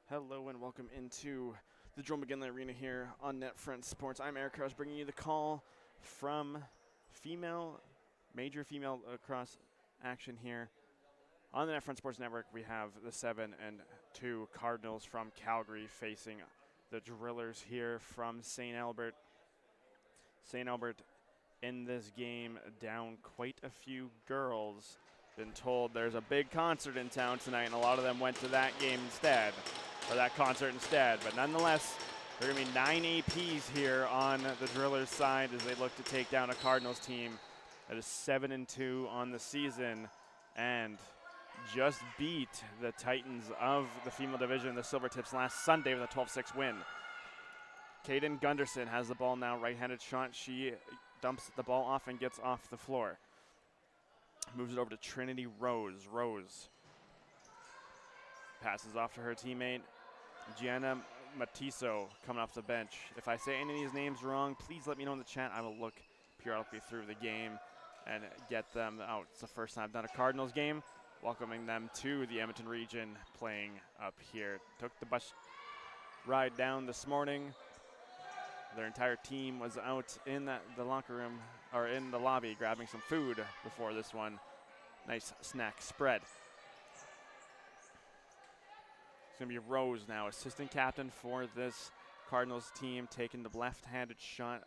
Hello and welcome into the Joe McGinley Arena here on NetFront Sports. I'm Eric Krause bringing you the call from major female lacrosse action here on the NetFront Sports Network. We have the 7-2 Cardinals from Calgary facing the Drillers here from St. Albert. St. Albert in this game down quite a few girls. Been told there's a big concert in town tonight, and a lot of them went to that game instead. Or that concert instead. But nonetheless, there are going to be 9 APs here on the Drillers side as they look to take down a Cardinals team that is 7-2 on the season and just beat the Titans of the female division, the Silvertips, last Sunday with a 12-6 win. Kaden Gunderson has the ball now, right-handed shot. She dumps the ball off and gets off the floor. Moves it over to Trinity Rose. Rose passes off to her teammate, Gianna Matiso, coming off the bench. If I say any of these names wrong, please let me know in the chat. I will look periodically through the game and get them out. It's the first time I've done a Cardinals game, welcoming them to the Edmonton region, playing up here. Took the bus ride down this morning. Their entire team was out in the locker room, or in the lobby, grabbing some food before this one. Nice snack spread. It's going to be Rose now, assistant captain for this Cardinals team, taking the left-handed shot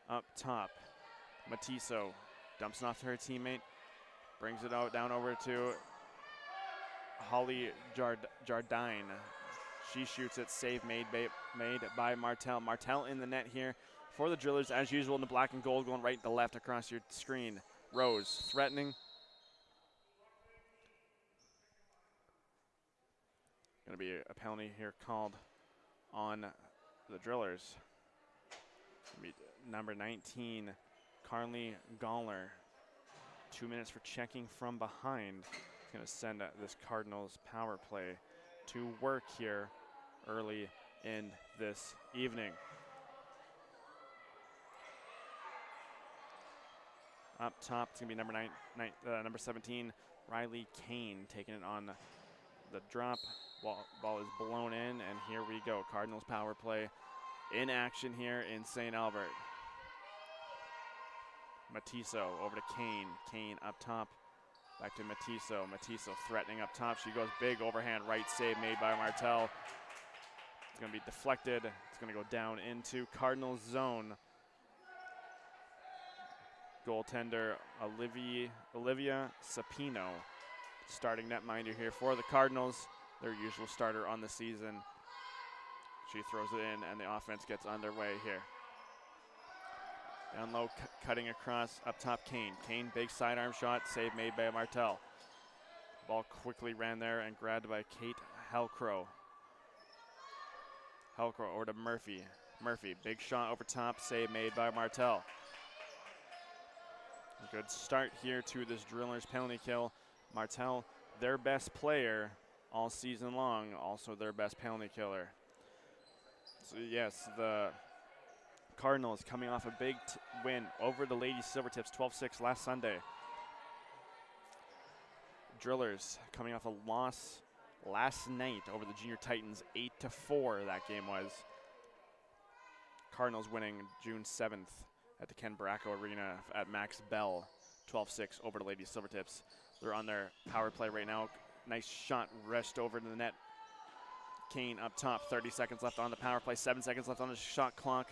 up top. Matiso dumps it off to her teammate, brings it out down over to Holly Jardine. She shoots it, save made by Martel. Martel in the net here for the Drillers, as usual, in the black and gold, going right to left across your screen. Rose threatening. Going to be a penalty here called on the Drillers. Number 19, Carly Galler. 2 minutes for checking from behind. It's going to send this Cardinals power play to work here early in this evening. Up top, it's going to be number 17, Riley Kane, taking it on the drop. Ball is blown in, and here we go. Cardinals power play in action here in St. Albert. Matiso over to Kane. Kane up top. Back to Matiso. Matiso threatening up top. She goes big overhand right save made by Martel. It's going to be deflected. It's going to go down into Cardinals zone. Goaltender Olivia Sapino, starting netminder here for the Cardinals, their usual starter on the season. She throws it in, and the offense gets underway here. Down low, cutting across, up top, Kane. Kane, big sidearm shot, save made by Martel. Ball quickly ran there and grabbed by Kate Hellcrow. Hellcrow over to Murphy. Murphy, big shot over top, save made by Martel. A good start here to this Drillers penalty kill. Martel, their best player all season long, also their best penalty killer. So yes, the Cardinals coming off a big win over the Lady Silvertips, 12-6 last Sunday. Drillers coming off a loss last night over the Junior Titans, 8-4 that game was. Cardinals winning June 7th at the Ken Baracco Arena at Max Bell, 12-6 over the Lady Silvertips. They're on their power play right now. Nice shot rushed over to the net. Kane up top, 30 seconds left on the power play, 7 seconds left on the shot clock.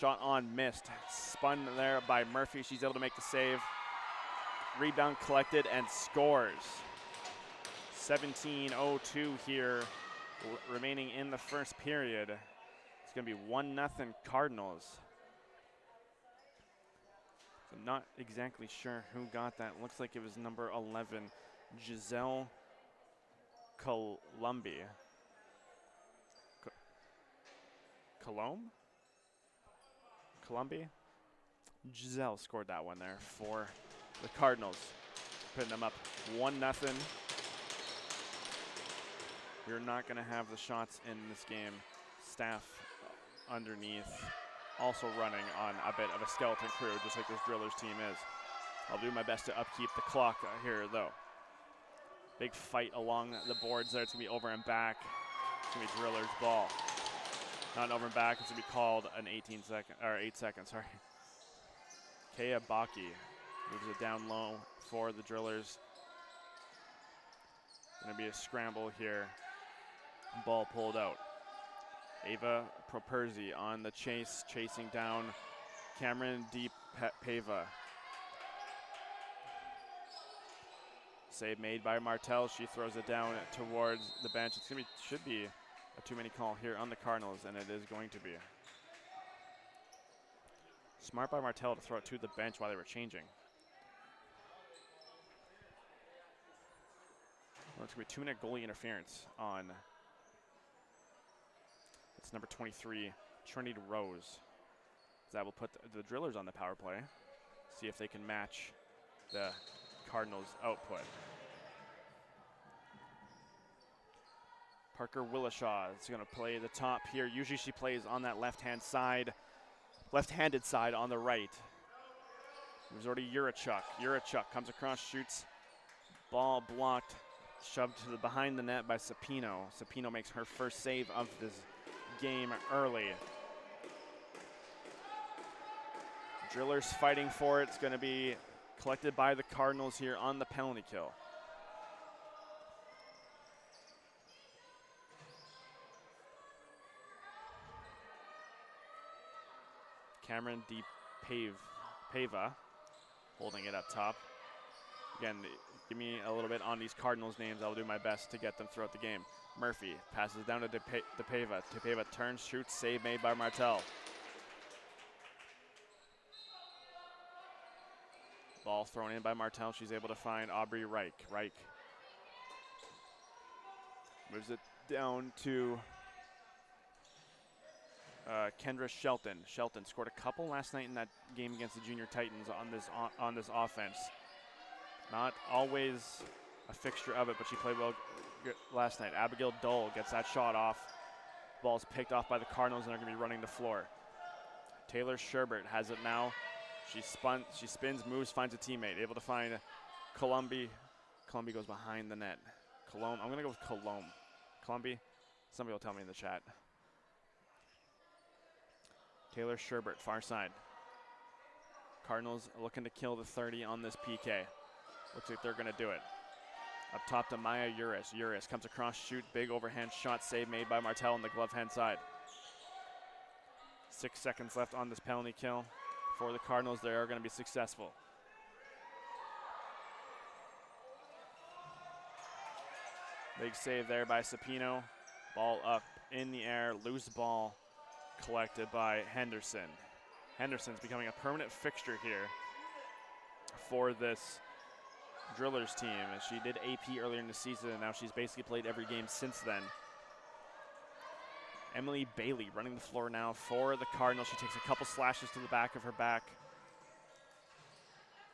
Shot on, missed. Spun there by Murphy. She's able to make the save. Rebound collected and scores. 17-02 here remaining in the first period. It's going to be 1-0 Cardinals. So not exactly sure who got that. Looks like it was number 11, Giselle Colombi. Colombi? Giselle scored that one there for the Cardinals, putting them up 1-0. You're not going to have the shots in this game. Staff underneath, also running on a bit of a skeleton crew, just like this Drillers team is. I'll do my best to upkeep the clock here, though. Big fight along the boards there. It's going to be over and back. It's going to be Driller's ball. Not an over and back. It's going to be called an 8 seconds. Sorry. Kea Baki moves it down low for the Drillers. Going to be a scramble here. Ball pulled out. Ava Properzi on the chase, chasing down Cameron Pava. Save made by Martel. She throws it down towards the bench. It's gonna be, should be a too many call here on the Cardinals, and it is going to be. Smart by Martel to throw it to the bench while they were changing. Well, it's gonna be 2-minute goalie interference on. It's number 23, Trinity Rose. That will put the Drillers on the power play. See if they can match the Cardinals' output. Parker Willishaw is going to play the top here. Usually she plays on that left-handed side on the right. There's already Yurichuk. Yurichuk comes across, shoots. Ball blocked, shoved to the behind the net by Sapino. Sapino makes her first save of this game early. Drillers fighting for it. It's going to be collected by the Cardinals here on the penalty kill. Cameron Pava holding it up top. Again, give me a little bit on these Cardinals names. I'll do my best to get them throughout the game. Murphy passes down to Pava. Pava turns, shoots, save made by Martel. Ball thrown in by Martel. She's able to find Aubrey Reich. Reich moves it down to Kendra Shelton. Shelton scored a couple last night in that game against the Junior Titans on this offense. Not always a fixture of it, but she played well last night. Abigail Dole gets that shot off. Ball's picked off by the Cardinals, and they're going to be running the floor. Taylor Sherbert has it now. She spins, moves, finds a teammate. Able to find Colombi. Colombi goes behind the net. I'm going to go with Colomb. Colombi, somebody will tell me in the chat. Taylor Sherbert, far side. Cardinals looking to kill the 30 on this PK. Looks like they're going to do it. Up top to Maya Uris. Uris comes across, shoot, big overhand shot, save made by Martel on the glove hand side. 6 seconds left on this penalty kill. For the Cardinals, they are going to be successful. Big save there by Sapino. Ball up in the air, loose ball collected by Henderson. Henderson's becoming a permanent fixture here for this Drillers team. As she did AP earlier in the season, and now she's basically played every game since then. Emily Bailey running the floor now for the Cardinals. She takes a couple slashes to the back of her back.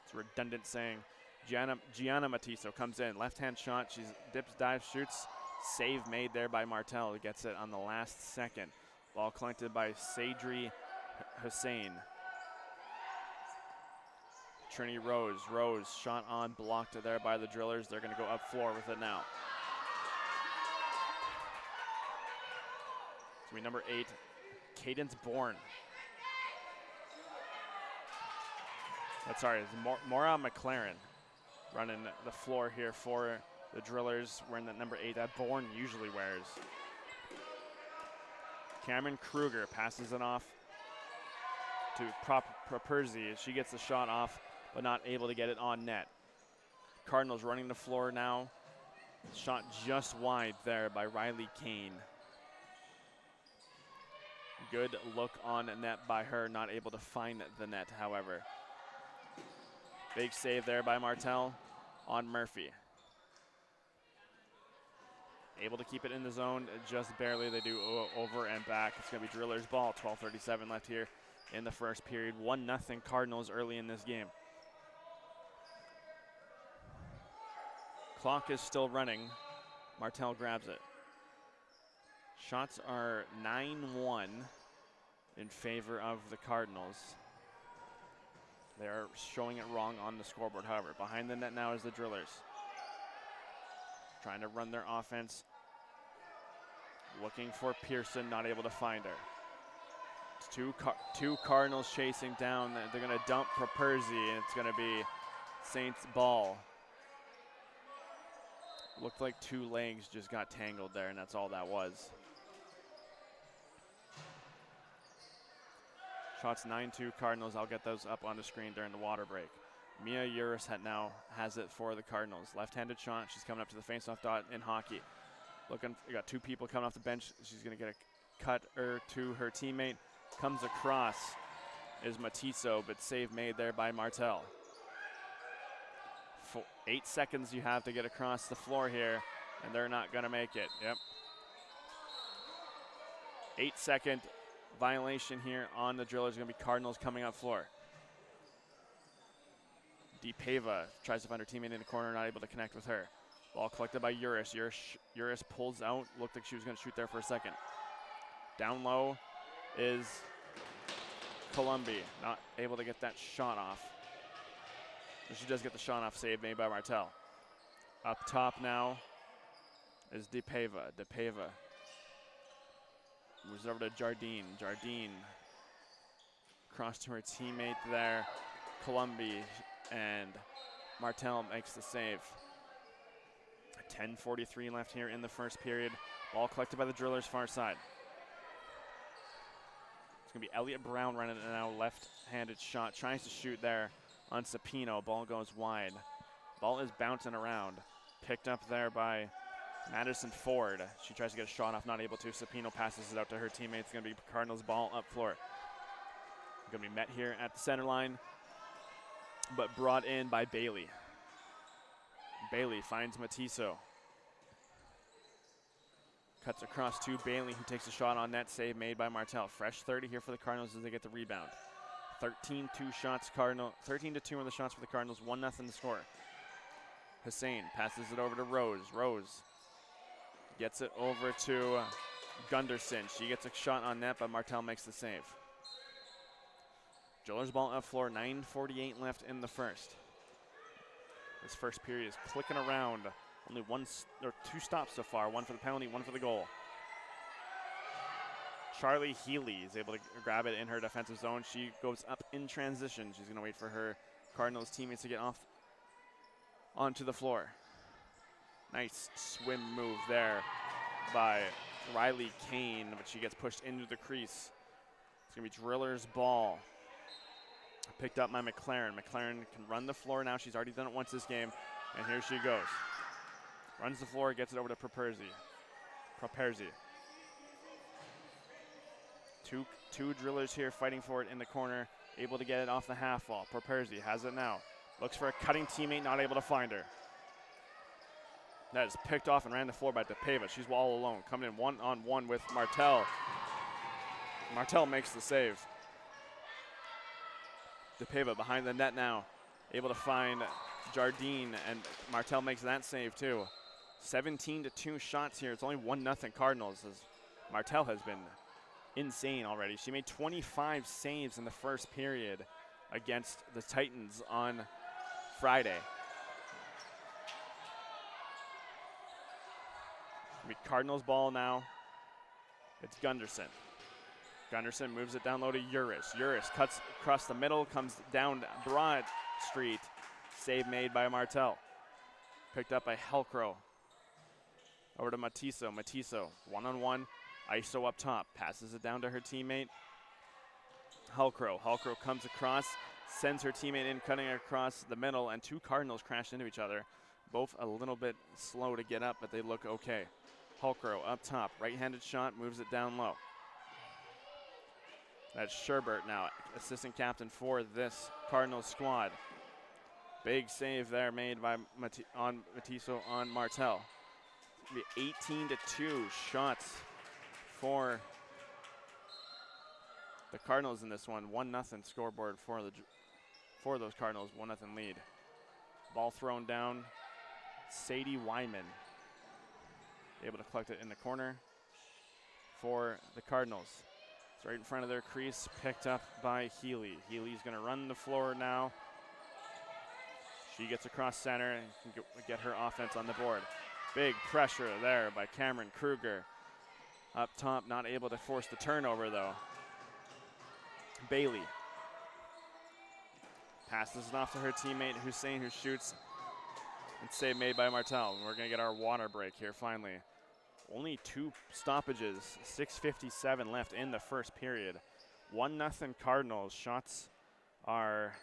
It's a redundant saying. Gianna Matiso comes in. Left-hand shot. She dips, dives, shoots. Save made there by Martel. Gets it on the last second. Ball collected by Sadri Hussein. Trini Rose. Rose shot on, blocked there by the Drillers. They're going to go up floor with it now. It's going to be number 8, Cadence Bourne. It's Maura McLaren running the floor here for the Drillers, wearing that number 8 that Bourne usually wears. Cameron Kruger passes it off to Properzi. She gets the shot off, but not able to get it on net. Cardinals running the floor now. Shot just wide there by Riley Kane. Good look on net by her, not able to find the net, however. Big save there by Martel on Murphy. Able to keep it in the zone just barely. They do over and back. It's going to be Drillers ball. 12:37 left here in the first period. 1-0 Cardinals early in this game. Clock is still running. Martel grabs it. Shots are 9-1 in favor of the Cardinals. They are showing it wrong on the scoreboard, however. Behind the net now is the Drillers. Trying to run their offense. looking for Pearson, not able to find her. It's two Cardinals chasing down. They're going to dump Properzi, and it's going to be Saints ball. Looked like two legs just got tangled there, and that's all that was. Shots 9-2 Cardinals. I'll get those up on the screen during the water break. Mia Uris now has it for the Cardinals. Left-handed shot. She's coming up to the face-off dot in hockey. Looking, you got two people coming off the bench. She's going to get a cut to her teammate. Comes across is Matiso, but save made there by Martel. 8 seconds you have to get across the floor here, and they're not going to make it. Yep. 8-second violation here on the drillers. Going to be Cardinals coming up floor. DePava tries to find her teammate in the corner, not able to connect with her. Ball collected by Uris. Uris pulls out. Looked like she was going to shoot there for a second. Down low is Columbi, not able to get that shot off. But she does get the shot off, save made by Martel. Up top now is DePava. DePava moves over to Jardine. Jardine across to her teammate there, Columbi, and Martel makes the save. 10:43 left here in the first period. Ball collected by the drillers far side. It's going to be Elliott Brown running it now, left-handed shot. Tries to shoot there on Sapino. Ball goes wide. Ball is bouncing around. Picked up there by Madison Ford. She tries to get a shot off, not able to. Sapino passes it out to her teammate. It's going to be Cardinals ball up floor. Going to be met here at the center line, but brought in by Bailey. Bailey finds Matiso. Cuts across to Bailey, who takes a shot on net. Save made by Martel. Fresh 30 here for the Cardinals as they get the rebound. 13-2 shots, 13-2 are the shots for the Cardinals. 1-0 the score. Hussein passes it over to Rose. Rose gets it over to Gunderson. She gets a shot on net, but Martel makes the save. Drillers ball up floor. 9:48 left in the first. This first period is clicking around. Only two stops so far. One for the penalty, one for the goal. Charlie Healy is able to grab it in her defensive zone. She goes up in transition. She's going to wait for her Cardinals teammates to get off onto the floor. Nice swim move there by Riley Kane, but she gets pushed into the crease. It's going to be Drillers ball. Picked up by McLaren. McLaren can run the floor now. She's already done it once this game, and here she goes. Runs the floor, gets it over to Properzi. Two drillers here fighting for it in the corner, able to get it off the half wall. Properzi has it now. Looks for a cutting teammate, not able to find her. That is picked off and ran the floor by DePava. She's all alone, coming in one-on-one with Martel. Martel makes the save. DePava behind the net now, able to find Jardine, and Martel makes that save too. 17-2 shots here. It's only 1-0 Cardinals, as Martel has been insane already. She made 25 saves in the first period against the Titans on Friday. Cardinals ball now. It's Gunderson. Gunderson moves it down low to Uris. Uris cuts across the middle, comes down Broad Street. Save made by Martel. Picked up by Helcrow. Over to Matiso. Matiso, one-on-one. ISO up top. Passes it down to her teammate, Helcrow. Helcrow comes across, sends her teammate in, cutting across the middle, and two Cardinals crash into each other. Both a little bit slow to get up, but they look okay. Helcrow up top. Right-handed shot, moves it down low. That's Sherbert now, assistant captain for this Cardinals squad. Big save there made by Matiso on Martel. It'll be 18-2 shots for the Cardinals in this one. 1-0 scoreboard for those Cardinals. 1-0 lead. Ball thrown down. Sadie Wyman able to collect it in the corner for the Cardinals. It's right in front of their crease, picked up by Healy. Healy's going to run the floor now. She gets across center and can get her offense on the board. Big pressure there by Cameron Kruger. Up top, not able to force the turnover, though. Bailey passes it off to her teammate, Hussein, who shoots. And save made by Martel. We're going to get our water break here, finally. Only 2 stoppages, 6:57 left in the first period. 1-0 Cardinals. Shots are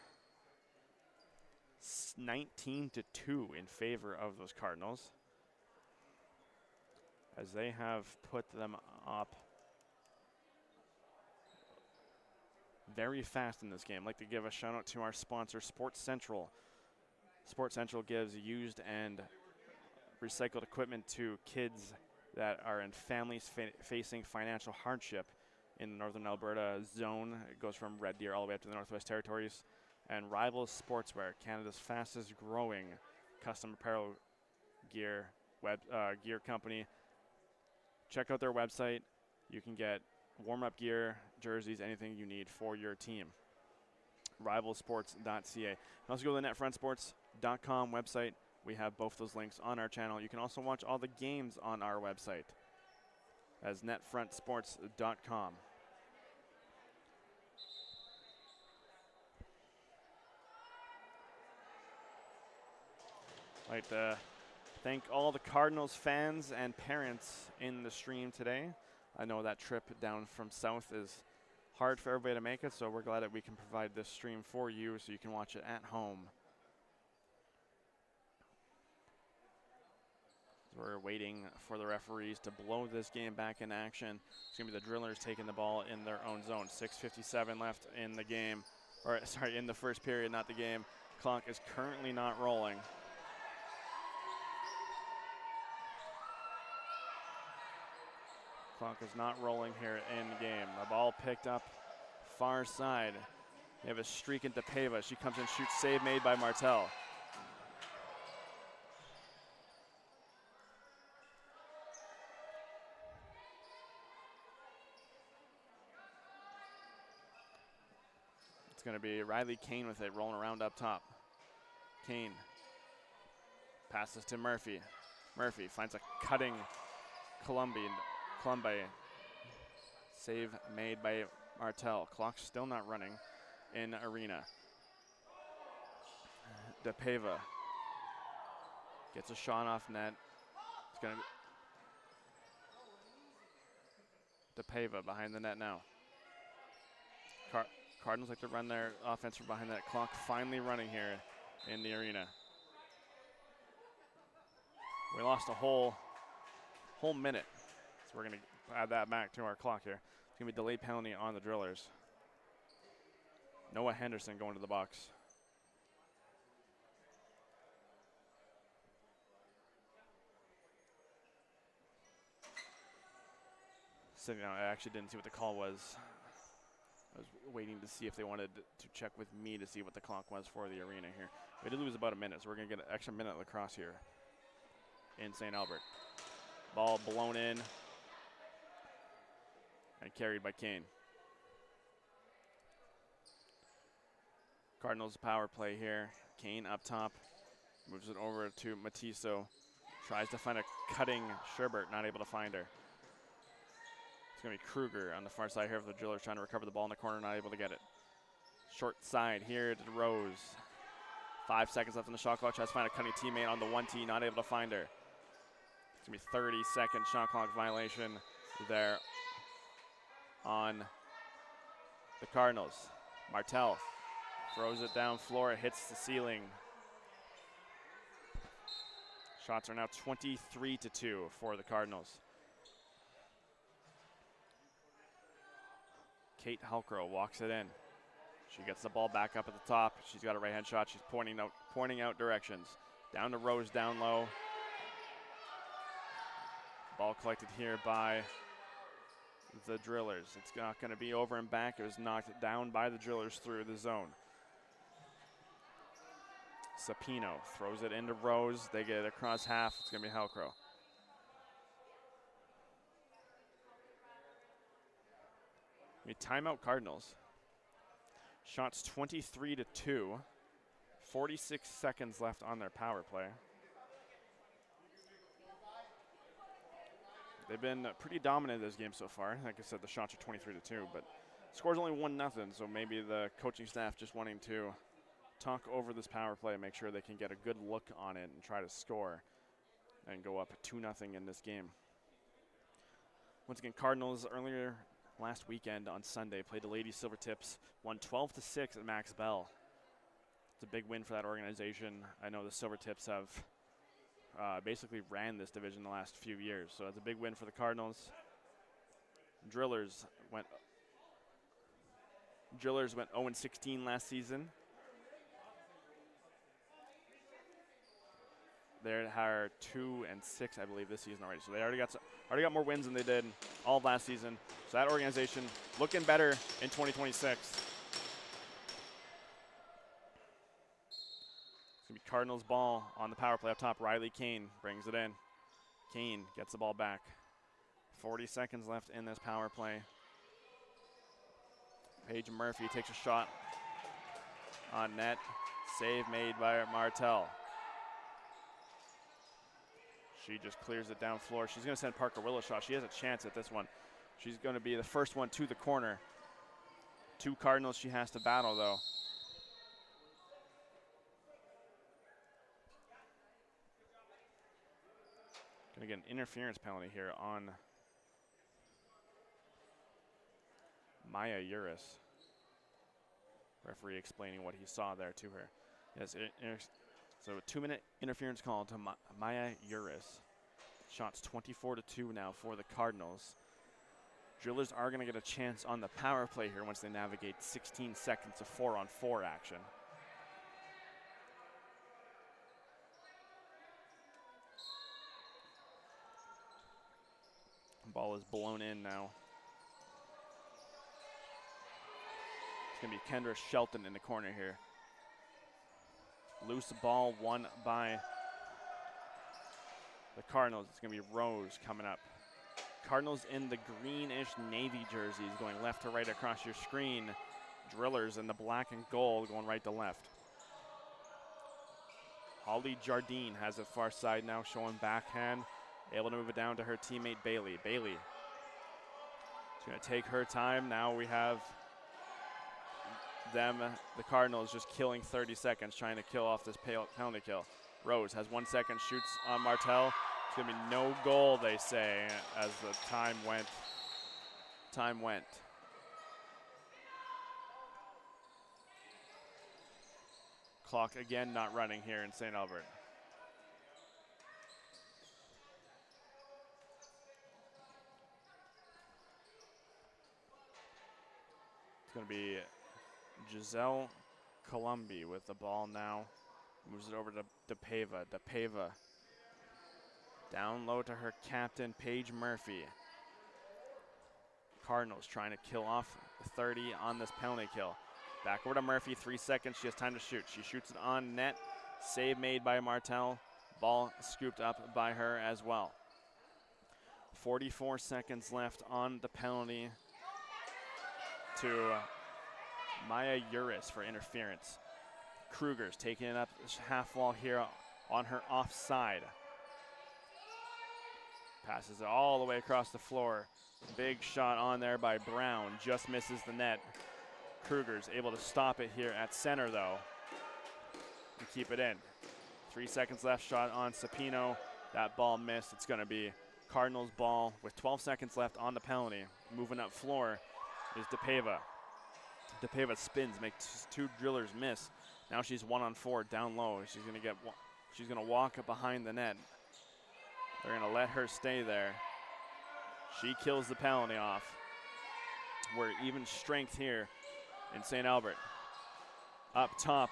19-2 in favor of those Cardinals, as they have put them up very fast in this game. I'd like to give a shout out to our sponsor, Sports Central. Sports Central gives used and recycled equipment to kids that are in families facing financial hardship in the Northern Alberta zone. It goes from Red Deer all the way up to the Northwest Territories. And Rivals Sportswear, Canada's fastest growing custom apparel gear gear company. Check out their website. You can get warm-up gear, jerseys, anything you need for your team. Rivalsports.ca. Also go to the NetFrontSports.com website. We have both those links on our channel. You can also watch all the games on our website as NetFrontSports.com. I'd like to thank all the Cardinals fans and parents in the stream today. I know that trip down from south is hard for everybody to make it, so we're glad that we can provide this stream for you so you can watch it at home. We're waiting for the referees to blow this game back in action. It's going to be the Drillers taking the ball in their own zone. 6:57 left in the game, or sorry, in the first period, not the game. Clock is currently not rolling. Clock is not rolling here in the game. The ball picked up far side. They have a streak into Pava. She comes in, shoots, save made by Martel. It's going to be Riley Kane with it, rolling around up top. Kane passes to Murphy. Murphy finds a cutting Colombian. Save made by Martel. Clock still not running in arena. DePava gets a shot off net. It's going to DePava behind the net now. Cardinals like to run their offense from behind that. Clock finally running here in the arena. We lost a whole minute. So we're going to add that back to our clock here. It's going to be delayed penalty on the Drillers. Noah Henderson going to the box. So, I actually didn't see what the call was. I was waiting to see if they wanted to check with me to see what the clock was for the arena here. We did lose about a minute, so we're going to get an extra minute lacrosse here in St. Albert. Ball blown in and carried by Kane. Cardinals power play here. Kane up top, moves it over to Matiso. Tries to find a cutting Sherbert, not able to find her. It's going to be Kruger on the far side here of the Drillers, trying to recover the ball in the corner, not able to get it. Short side here to Rose. 5 seconds left on the shot clock. Tries to find a cutting teammate on the 1T, not able to find her. It's going to be 30-second shot clock violation there on the Cardinals. Martel throws it down floor, it hits the ceiling. Shots are now 23-2 for the Cardinals. Kate Halcrow walks it in. She gets the ball back up at the top. She's got a right-hand shot. She's pointing out directions. Down to Rose, down low. Ball collected here by the Drillers. It's not going to be over and back. It was knocked down by the Drillers through the zone. Sapino throws it into Rose. They get it across half. It's going to be Halcrow. Timeout Cardinals. Shots 23-2. 46 seconds left on their power play. They've been pretty dominant in this game so far. Like I said, the shots are 23-2, but score's only 1-0, so maybe the coaching staff just wanting to talk over this power play and make sure they can get a good look on it and try to score and go up 2-0 in this game. Once again, Cardinals earlier last weekend on Sunday played the Lady Silvertips, won 12-6 at Max Bell. It's a big win for that organization. I know the Silvertips have basically ran this division the last few years, so it's a big win for the Cardinals. Drillers went 0-16 last season. They are 2-6, I believe, this season already. So they already got more wins than they did all of last season. So that organization looking better in 2026. It's gonna be Cardinals ball on the power play up top. Riley Kane brings it in. Kane gets the ball back. 40 seconds left in this power play. Paige Murphy takes a shot on net. Save made by Martell. She just clears it down floor. She's going to send Parker Will a shot. She has a chance at this one. She's going to be the first one to the corner. 2 Cardinals she has to battle, though. Going to get an interference penalty here on Maya Uris. Referee explaining what he saw there to her. Yes, so a 2-minute interference call to Maya Uris. Shots 24-2 now for the Cardinals. Drillers are going to get a chance on the power play here once they navigate 16 seconds of 4-on-4 action. Ball is blown in now. It's going to be Kendra Shelton in the corner here. Loose ball won by the Cardinals. It's going to be Rose coming up. Cardinals in the greenish navy jerseys going left to right across your screen. Drillers in the black and gold going right to left. Holly Jardine has it far side now, showing backhand. Able to move it down to her teammate Bailey. Bailey is going to take her time. Now we have them, the Cardinals, just killing 30 seconds trying to kill off this penalty kill. Rose has 1 second, shoots on Martell. It's going to be no goal, they say, as the time went. Clock again not running here in St. Albert. It's going to be Giselle Columbi with the ball now. Moves it over to DePava. DePava down low to her captain, Paige Murphy. Cardinals trying to kill off the 30 on this penalty kill. Back over to Murphy, 3 seconds. She has time to shoot. She shoots it on net. Save made by Martell. Ball scooped up by her as well. 44 seconds left on the penalty to Maya Uris for interference. Kruger's taking it up half wall here on her offside. Passes it all the way across the floor. Big shot on there by Brown. Just misses the net. Kruger's able to stop it here at center, though, and keep it in. 3 seconds left. Shot on Sapino. That ball missed. It's going to be Cardinals ball with 12 seconds left on the penalty. Moving up floor is DePava. DePava spins, makes 2 drillers miss. Now she's 1-on-4 down low. She's going to walk up behind the net. They're going to let her stay there. She kills the penalty off. We're even strength here in St. Albert. Up top,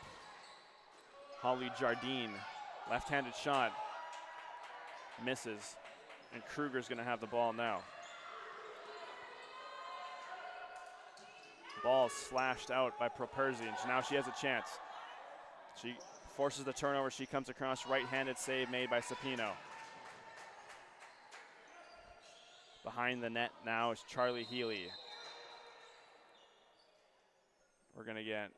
Holly Jardine. Left-handed shot. Misses. And Kruger's going to have the ball now. Ball slashed out by Properzi, and now she has a chance. She forces the turnover. She comes across, right-handed save made by Sapino. Behind the net now is Charlie Healy. We're going to get,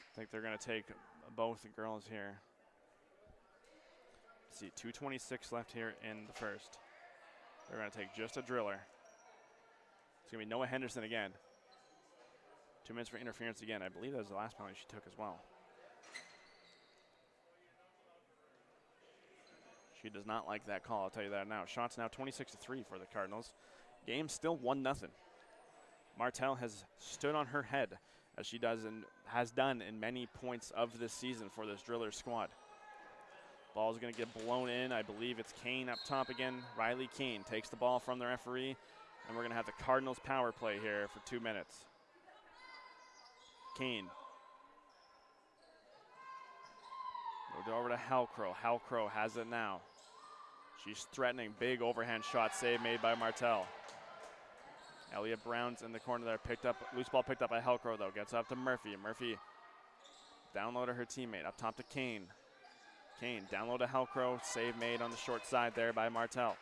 I think they're going to take both the girls here. see, 2:26 left here in the first. They're going to take just a driller. It's going to be Noah Henderson again. 2 minutes for interference again. I believe that was the last penalty she took as well. She does not like that call, I'll tell you that now. Shots now 26-3 for the Cardinals. Game still 1-0. Martell has stood on her head, as she does and has done in many points of this season for this driller squad. Ball's going to get blown in. I believe it's Kane up top again. Riley Kane takes the ball from the referee, and we're going to have the Cardinals power play here for 2 minutes. Kane. Moved over to Halcrow. Halcrow has it now. She's threatening. Big overhand shot save made by Martell. Elliott Brown's in the corner there. Picked up, loose ball picked up by Halcrow though. Gets up to Murphy. Murphy down low to her teammate. Up top to Kane. Kane down low to Halcrow. Save made on the short side there by Martell.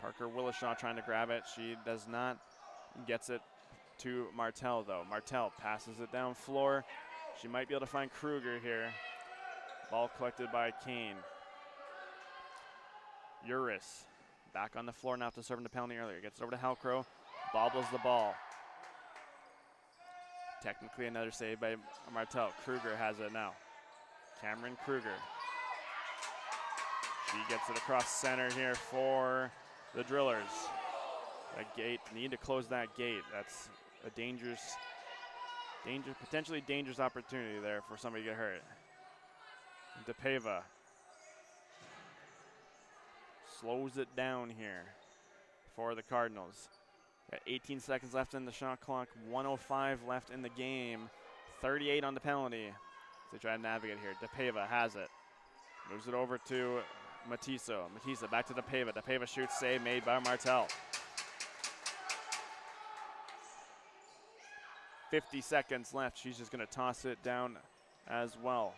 Parker Willishaw trying to grab it. She does not. Gets it to Martell though. Martell passes it down floor. She might be able to find Kruger here. Ball collected by Kane. Uris back on the floor now after serving the penalty earlier. Gets it over to Halcrow. Bobbles the ball. Technically another save by Martell. Kruger has it now. Cameron Kruger. She gets it across center here for the Drillers. That gate, need to close that gate. That's a potentially dangerous opportunity there for somebody to get hurt. DePava slows it down here for the Cardinals. Got 18 seconds left in the shot clock, 1:05 left in the game, 38 on the penalty. They try to navigate here. DePava has it. Moves it over to Matiso. Matisa back to DePava. DePava shoots, save made by Martell. 50 seconds left. She's just going to toss it down as well.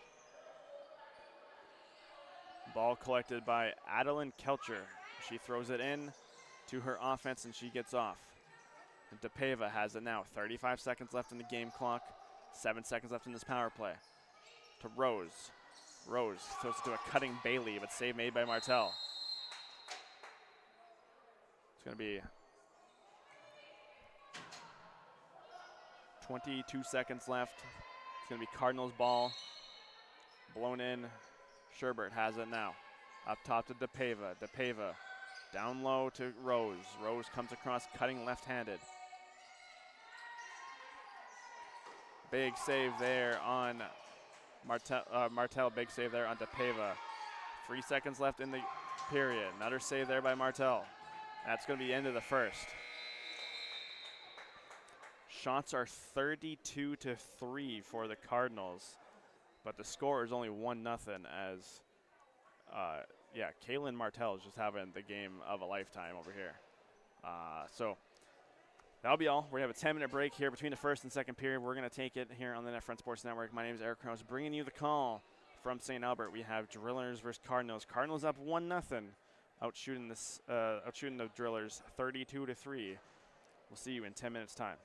Ball collected by Adeline Kelcher. She throws it in to her offense and she gets off. And DePava has it now. 35 seconds left in the game clock. 7 seconds left in this power play. To Rose. Rose throws it to a cutting Bailey, but save made by Martell. It's going to be 22 seconds left. It's going to be Cardinals ball. Blown in. Sherbert has it now. Up top to DePava. DePava down low to Rose. Rose comes across cutting left-handed. Big save there on Martell. Big save there on DePava. 3 seconds left in the period. Another save there by Martell. That's going to be the end of the first. Shots are 32-3 for the Cardinals, but the score is only 1-0 as, Kaylin Martell is just having the game of a lifetime over here. So that'll be all. We have a 10-minute break here between the first and second period. We're going to take it here on the NetFront Sports Network. My name is Eric Krause, bringing you the call from St. Albert. We have Drillers versus Cardinals. Cardinals up 1-0, outshooting the Drillers 32-3. We'll see you in 10 minutes' time.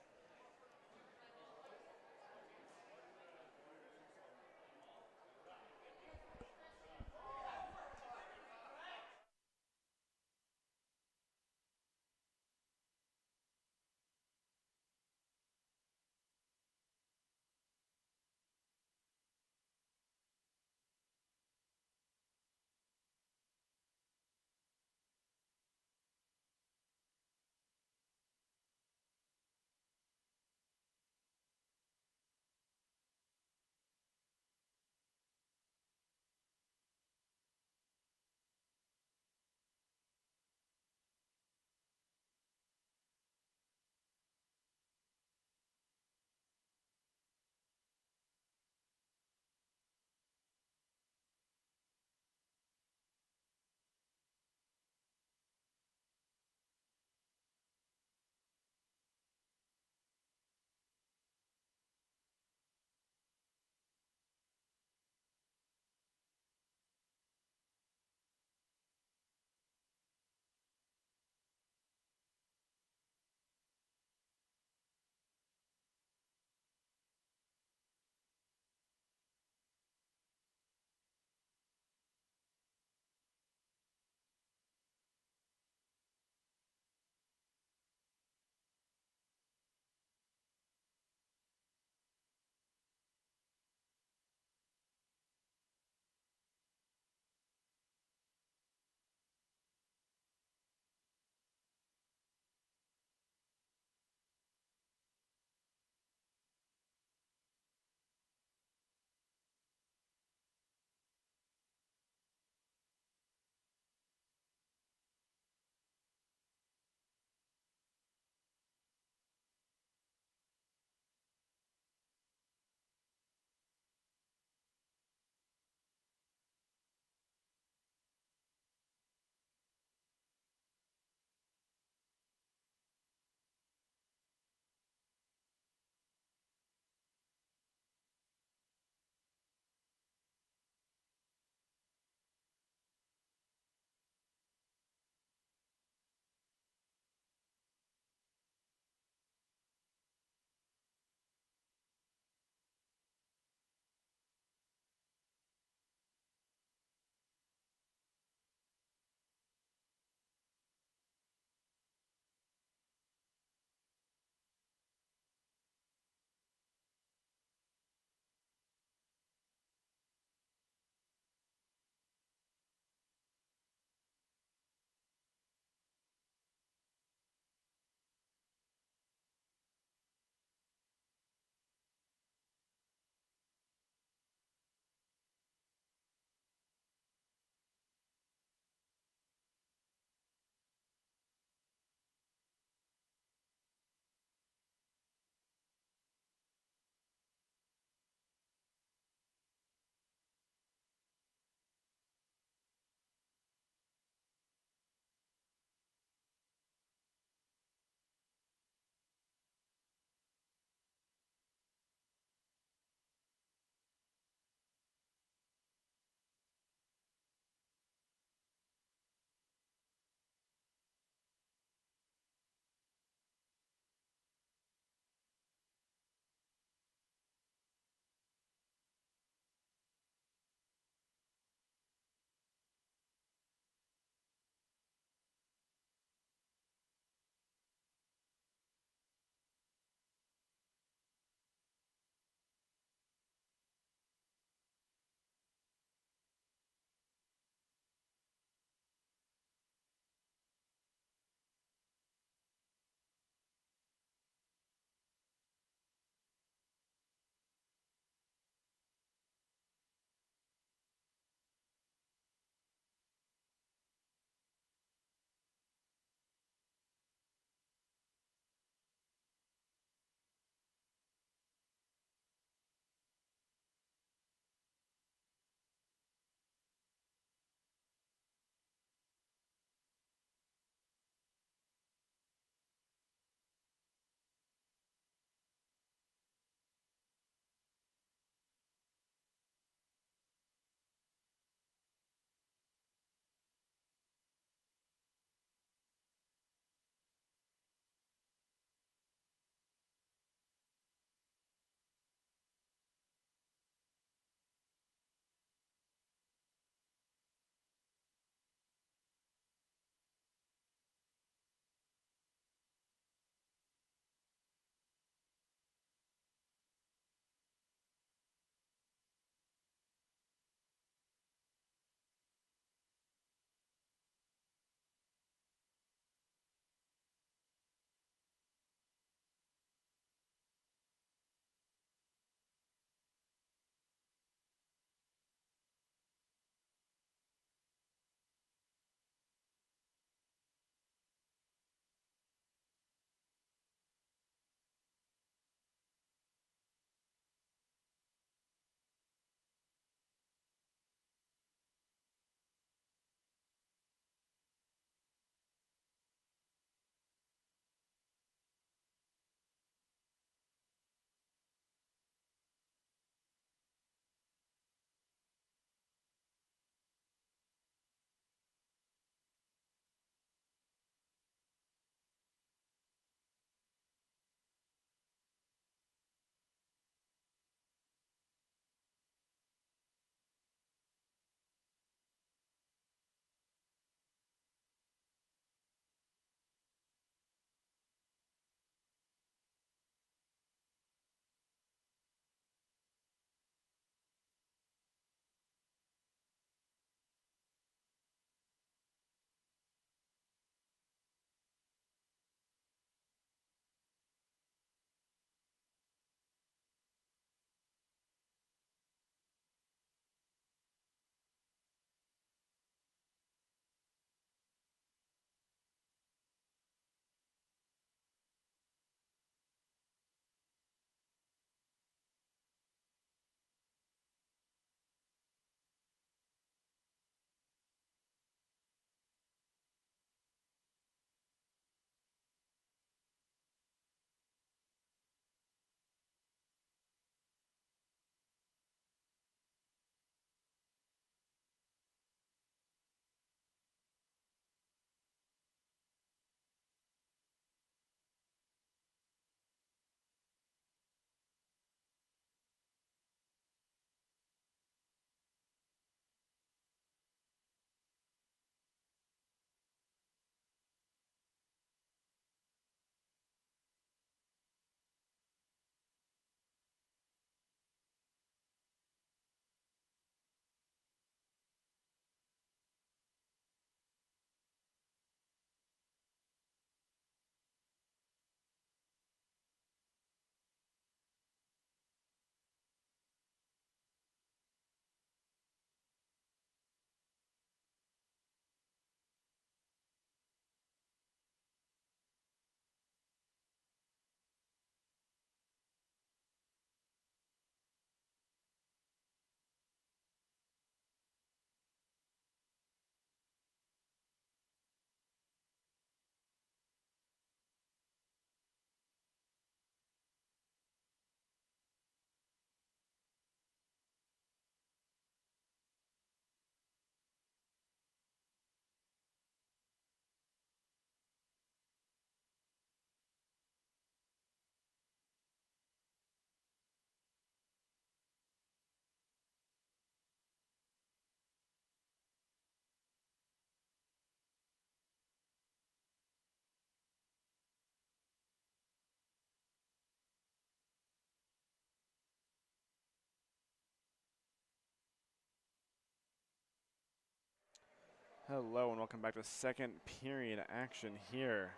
Hello and welcome back to second period action here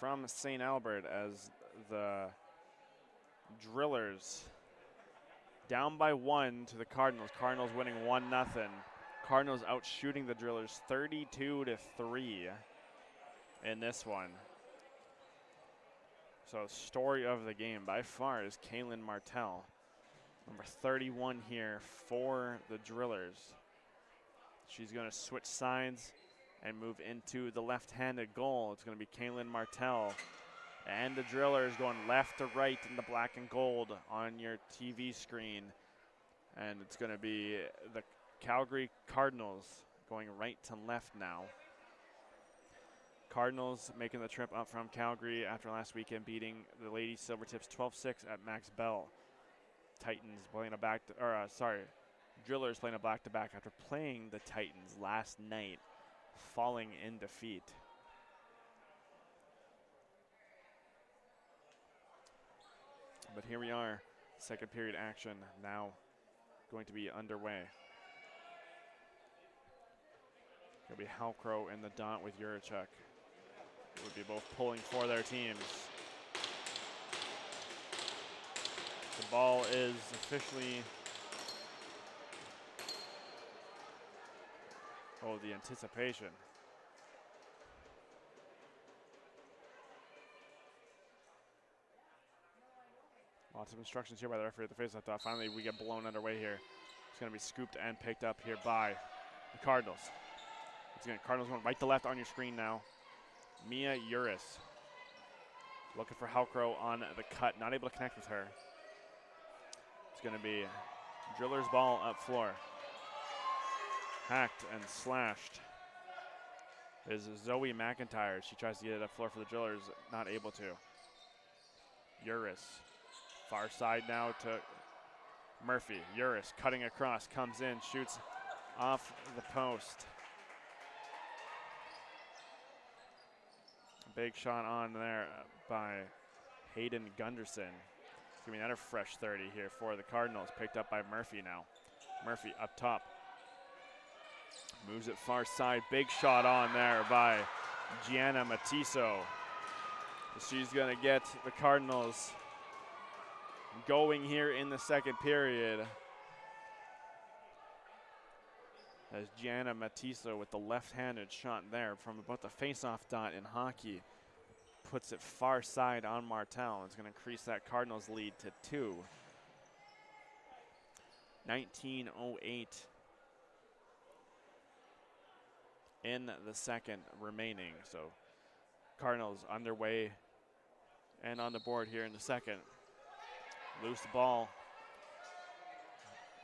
from St. Albert as the Drillers down by 1 to the Cardinals. Cardinals winning 1-0. Cardinals out shooting the Drillers 32-3 in this one. So story of the game by far is Kaylin Martell, number 31 here for the Drillers. She's going to switch sides and move into the left-handed goal. It's going to be Kaylin Martell. And the Drillers going left to right in the black and gold on your TV screen. And it's going to be the Calgary Cardinals going right to left now. Cardinals making the trip up from Calgary after last weekend beating the Lady Silvertips 12-6 at Max Bell. Titans playing Drillers playing a back-to-back after playing the Titans last night, falling in defeat. But here we are, second period action now going to be underway. Going to be Halcrow in the dot with Juracek. Would be both pulling for their teams. The ball is officially, oh, the anticipation. Lots of instructions here by the referee at the faceoff dot. Finally, we get blown underway here. It's going to be scooped and picked up here by the Cardinals. Cardinals going right to left on your screen now. Mia Uris looking for Halcrow on the cut, not able to connect with her. It's going to be Drillers ball up floor. Hacked and slashed is Zoe McIntyre. She tries to get it up floor for the Drillers, not able to. Uris, far side now to Murphy. Uris cutting across, comes in, shoots off the post. Big shot on there by Hayden Gunderson. It's going to be another fresh 30 here for the Cardinals, picked up by Murphy now. Murphy up top. Moves it far side. Big shot on there by Gianna Matiso. She's going to get the Cardinals going here in the second period. As Gianna Matiso with the left-handed shot there from about the face-off dot in hockey puts it far side on Martell. It's going to increase that Cardinals lead to 2. 19:08 in the second remaining. So Cardinals underway and on the board here in the second. Loose ball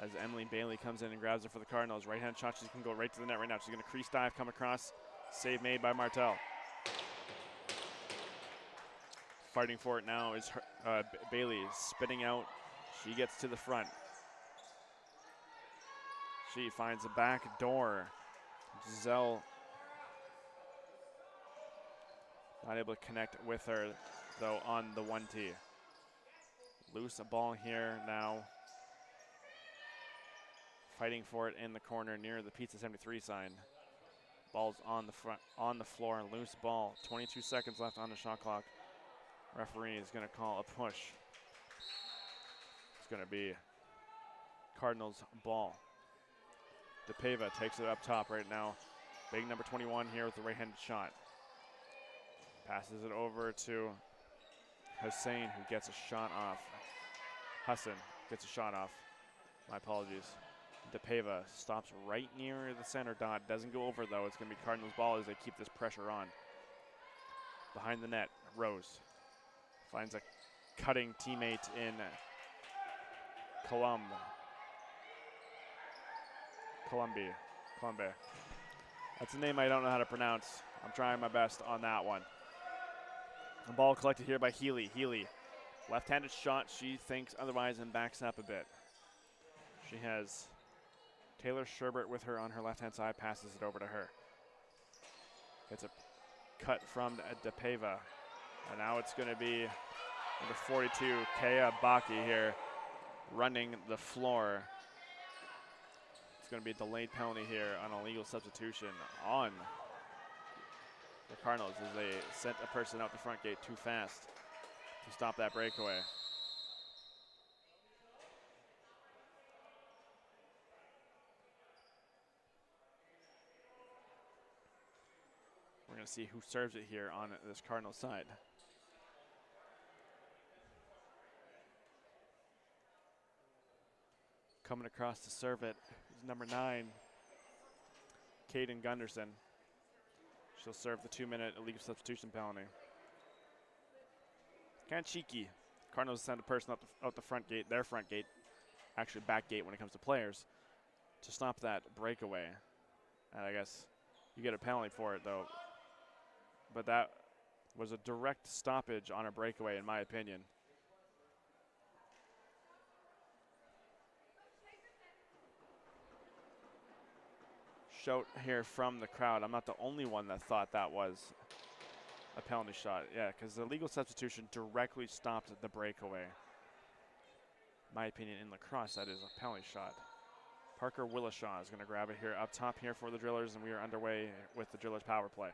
as Emily Bailey comes in and grabs it for the Cardinals. Right-hand shot, she can go right to the net right now. She's going to crease dive, come across. Save made by Martell. Fighting for it now is Bailey spitting out. She gets to the front. She finds a back door. Giselle not able to connect with her, though, on the 1T. Loose a ball here now. Fighting for it in the corner near the Pizza 73 sign. Ball's on the front, on the floor, and loose ball. 22 seconds left on the shot clock. Referee is going to call a push. It's going to be Cardinals ball. DePava takes it up top right now. Big number 21 here with the right-handed shot. Passes it over to Hussein, who gets a shot off. Hassan gets a shot off. My apologies. DePava stops right near the center dot. Doesn't go over, though. It's going to be Cardinals ball as they keep this pressure on. Behind the net, Rose finds a cutting teammate in Columbia. That's a name I don't know how to pronounce. I'm trying my best on that one. The ball collected here by Healy. Healy, left-handed shot. She thinks otherwise and backs up a bit. She has Taylor Sherbert with her on her left-hand side, passes it over to her. Gets a cut from DePava. And now it's going to be number 42, Kea Baki here, running the floor. It's going to be a delayed penalty here on a legal substitution on the Cardinals as they sent a person out the front gate too fast to stop that breakaway. We're going to see who serves it here on this Cardinal side. Coming across to serve it is number 9, Caden Gunderson. She'll serve the 2-minute illegal substitution penalty. Kind of cheeky. Cardinals send a person out the front gate, their front gate, actually back gate when it comes to players, to stop that breakaway. And I guess you get a penalty for it, though. But that was a direct stoppage on a breakaway, in my opinion. Shout here from the crowd. I'm not the only one that thought that was a penalty shot. Yeah, because the legal substitution directly stopped the breakaway. My opinion, in lacrosse, that is a penalty shot. Parker Willishaw is going to grab it here up top here for the Drillers, and we are underway with the Drillers power play.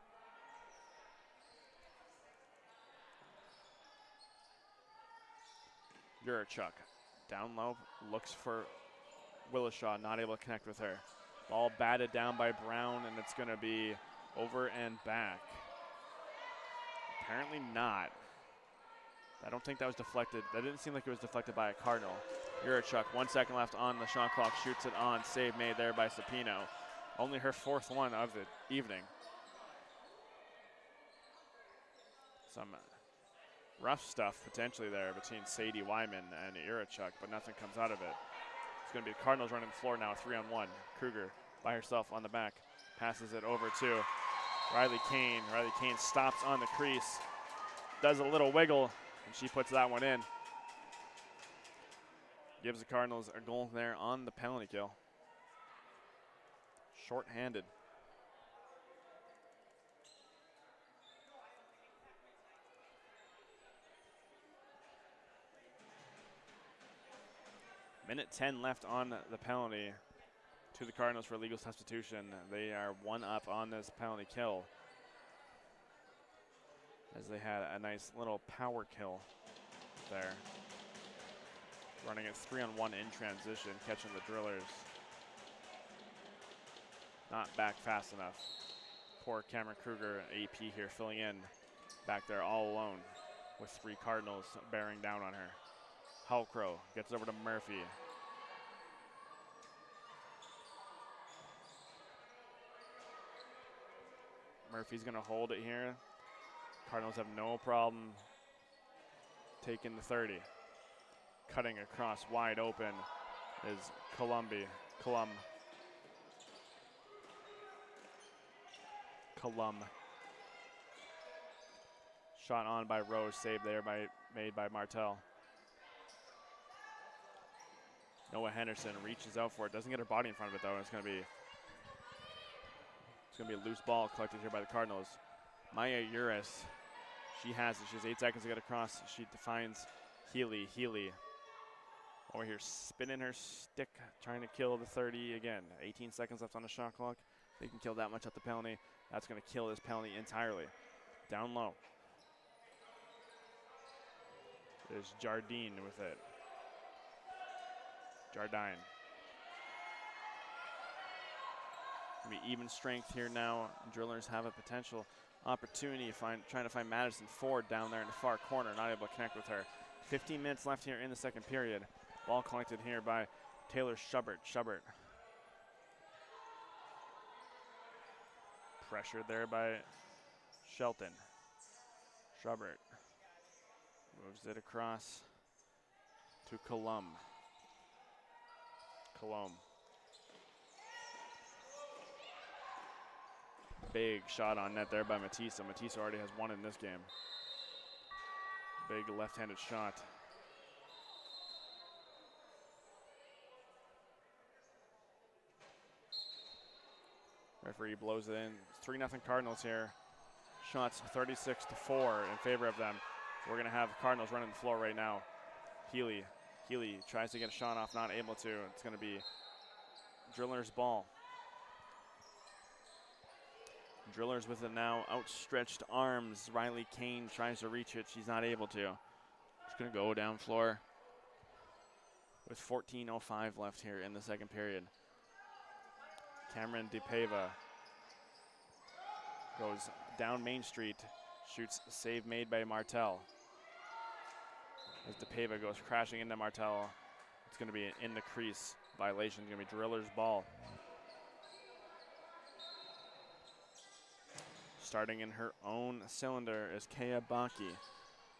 Yurachuk down low, looks for Willishaw, not able to connect with her. Ball batted down by Brown, and it's going to be over and back. Apparently not. I don't think that was deflected. That didn't seem like it was deflected by a Cardinal. Yurachuk, 1 second left on the shot clock, shoots it on. Save made there by Sapino. Only her 4th one of the evening. Some rough stuff potentially there between Sadie Wyman and Yurachuk, but nothing comes out of it. It's going to be the Cardinals running the floor now, 3-on-1. Kruger by herself on the back. Passes it over to Riley Kane. Riley Kane stops on the crease. Does a little wiggle, and she puts that one in. Gives the Cardinals a goal there on the penalty kill. Short-handed. Minute 10 left on the penalty to the Cardinals for legal substitution. They are 1 up on this penalty kill, as they had a nice little power kill there. Running it 3-on-1 in transition, catching the Drillers. Not back fast enough. Poor Cameron Kruger, AP here, filling in back there all alone with 3 Cardinals bearing down on her. Halcrow gets over to Murphy. Murphy's going to hold it here. Cardinals have no problem taking the 30. Cutting across wide open is Colum. Shot on by Rose, saved there made by Martel. Noah Henderson reaches out for it, doesn't get her body in front of it though. It's gonna be a loose ball collected here by the Cardinals. Maya Uris, she has it. She has 8 seconds to get across. She defines Healy. Over here spinning her stick, trying to kill the 30 again. 18 seconds left on the shot clock. They can kill that much at the penalty. That's going to kill this penalty entirely. Down low. There's Jardine with it. Jardine. Gonna be even strength here now. Drillers have a potential opportunity trying to find Madison Ford down there in the far corner, not able to connect with her. 15 minutes left here in the second period. Ball collected here by Taylor Schubert. Pressured there by Shelton. Schubert moves it across to Colum. Big shot on net there by Matissa. Matissa already has 1 in this game. Big left-handed shot. Referee blows it in. It's 3-0 Cardinals here. Shots 36-4 in favor of them. We're going to have Cardinals running the floor right now. Healy tries to get a shot off, not able to. It's going to be Drillers ball. Drillers with it now, outstretched arms. Riley Kane tries to reach it. She's not able to. She's going to go down floor with 14:05 left here in the second period. Cameron DePava goes down Main Street, shoots a save made by Martel. As DePava goes crashing into Martel, it's going to be in the crease. Violation is going to be Drillers ball. Starting in her own cylinder is Kea Baki.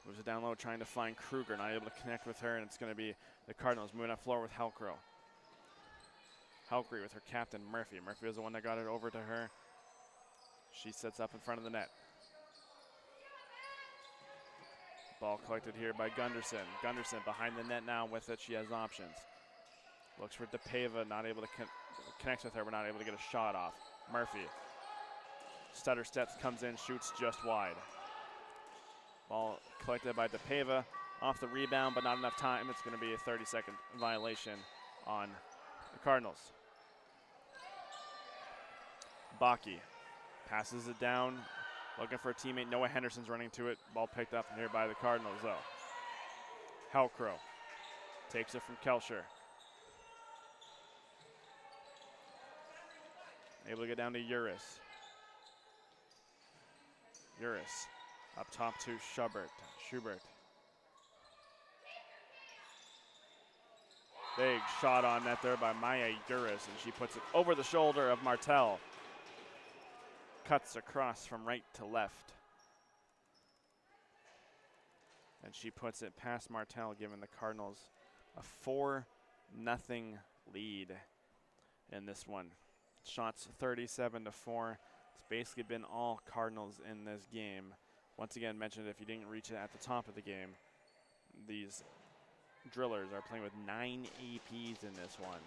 Moves it down low, trying to find Kruger, not able to connect with her, and it's going to be the Cardinals moving up floor with Halkrow. Halkry with her captain, Murphy. Murphy was the one that got it over to her. She sits up in front of the net. Ball collected here by Gunderson. Gunderson behind the net now with it. She has options. Looks for DePava, not able to connect with her, but not able to get a shot off. Murphy. Stutter steps, comes in, shoots just wide. Ball collected by DePava. Off the rebound, but not enough time. It's going to be a 30-second violation on the Cardinals. Baki passes it down, looking for a teammate. Noah Henderson's running to it. Ball picked up here by the Cardinals, though. Halkrow takes it from Kelcher. Able to get down to Uris. Uris up top to Schubert. Big shot on net there by Maya Uris, and she puts it over the shoulder of Martel. Cuts across from right to left. And she puts it past Martel, giving the Cardinals a 4-0 lead in this one. Shots 37-4. It's basically been all Cardinals in this game. Once again, mentioned if you didn't reach it at the top of the game, these Drillers are playing with 9 APs in this one.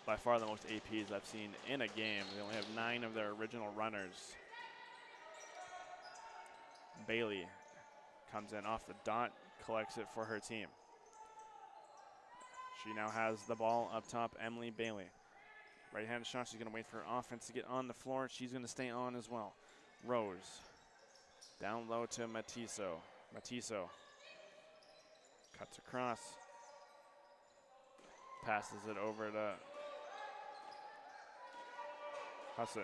By far the most APs I've seen in a game. They only have 9 of their original runners. Bailey comes in off the dot, collects it for her team. She now has the ball up top, Emily Bailey. Right-handed shot, she's going to wait for her offense to get on the floor. She's going to stay on as well. Rose, down low to Matiso. Matiso cuts across, passes it over to Hassan.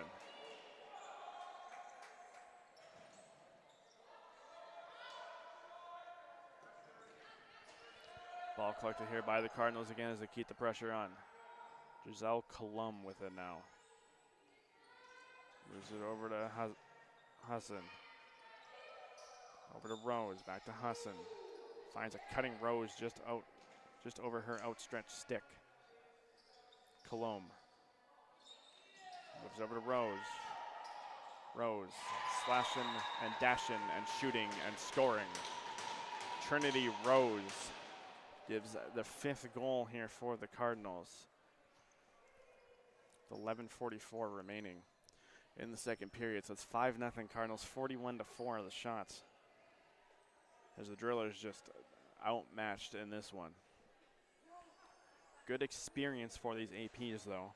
Ball collected here by the Cardinals again as they keep the pressure on. Giselle Colum with it now. Moves it over to Hassan. Over to Rose, back to Hassan. Finds a cutting Rose just over her outstretched stick. Colum. Moves over to Rose. Rose slashing and dashing and shooting and scoring. Trinity Rose gives the 5th goal here for the Cardinals. 11:44 remaining in the second period. So it's 5-0 Cardinals, 41-4 of the shots. As the Drillers just outmatched in this one. Good experience for these APs though.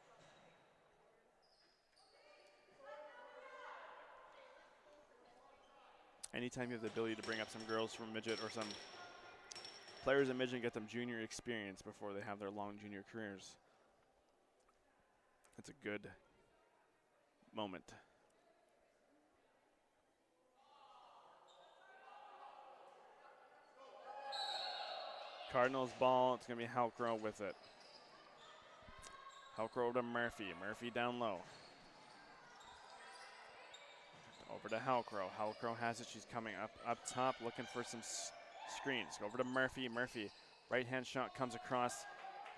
Anytime you have the ability to bring up some girls from midget or some players in midget and get them junior experience before they have their long junior careers, it's a good moment. Cardinals ball, it's going to be Halkrow with it. Halkrow to Murphy. Murphy down low. Over to Halkrow. Halkrow has it. She's coming up top looking for some screens. Over to Murphy. Murphy, right-hand shot comes across.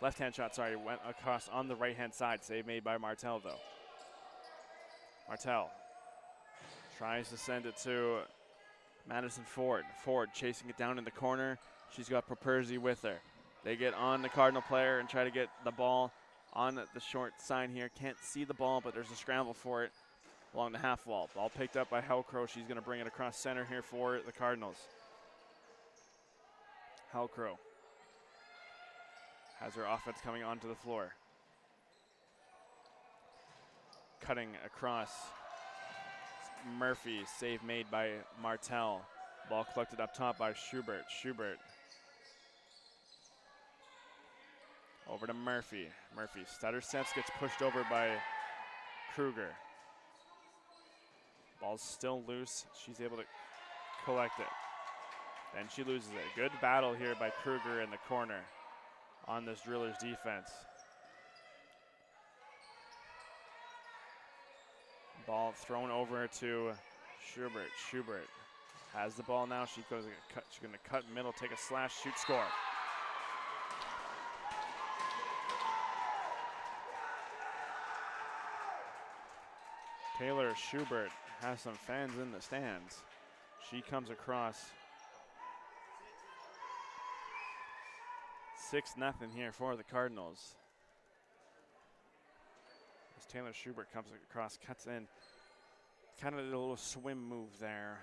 Left-hand shot, sorry, went across on the right-hand side. Save made by Martel, though. Martel tries to send it to Madison Ford. Ford chasing it down in the corner. She's got Properzi with her. They get on the Cardinal player and try to get the ball on the short side here. Can't see the ball, but there's a scramble for it along the half wall. Ball picked up by Halkrow. She's going to bring it across center here for the Cardinals. Halkrow has her offense coming onto the floor. cutting across. Murphy, save made by Martel. Ball collected up top by Schubert. Schubert over to Murphy. Murphy stutter steps, gets pushed over by Kruger. Ball's still loose. She's able to collect it. Then she loses it. Good battle here by Kruger in the corner on this Drillers defense. Ball thrown over to Schubert. Schubert has the ball now. She's going to cut middle, take a slash, shoot, score. Taylor Schubert has some fans in the stands. She comes across. 6-0 here for the Cardinals. As Taylor Schubert comes across, cuts in. Kind of did a little swim move there.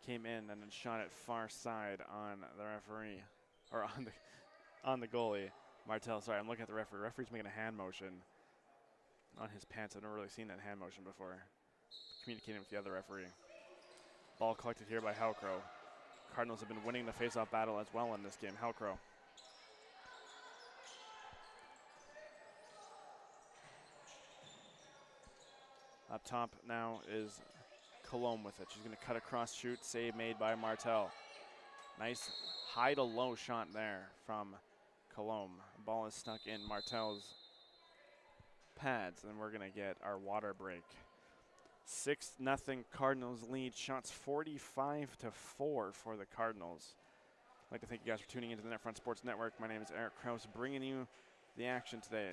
Came in and then shot it far side on the referee, or on the goalie. Martel, sorry, I'm looking at the referee. Referee's making a hand motion on his pants. I've never really seen that hand motion before. Communicating with the other referee. Ball collected here by Halcrow. Cardinals have been winning the face-off battle as well in this game. Halcrow. Up top now is Colombe with it. She's going to cut across, shoot, save made by Martel. Nice high to low shot there from Colombe. Ball is stuck in Martel's pads, and we're going to get our water break. 6-0 Cardinals lead. Shots 45-4 for the Cardinals. I'd like to thank you guys for tuning into the NetFront Sports Network. My name is Eric Krause, bringing you the action today.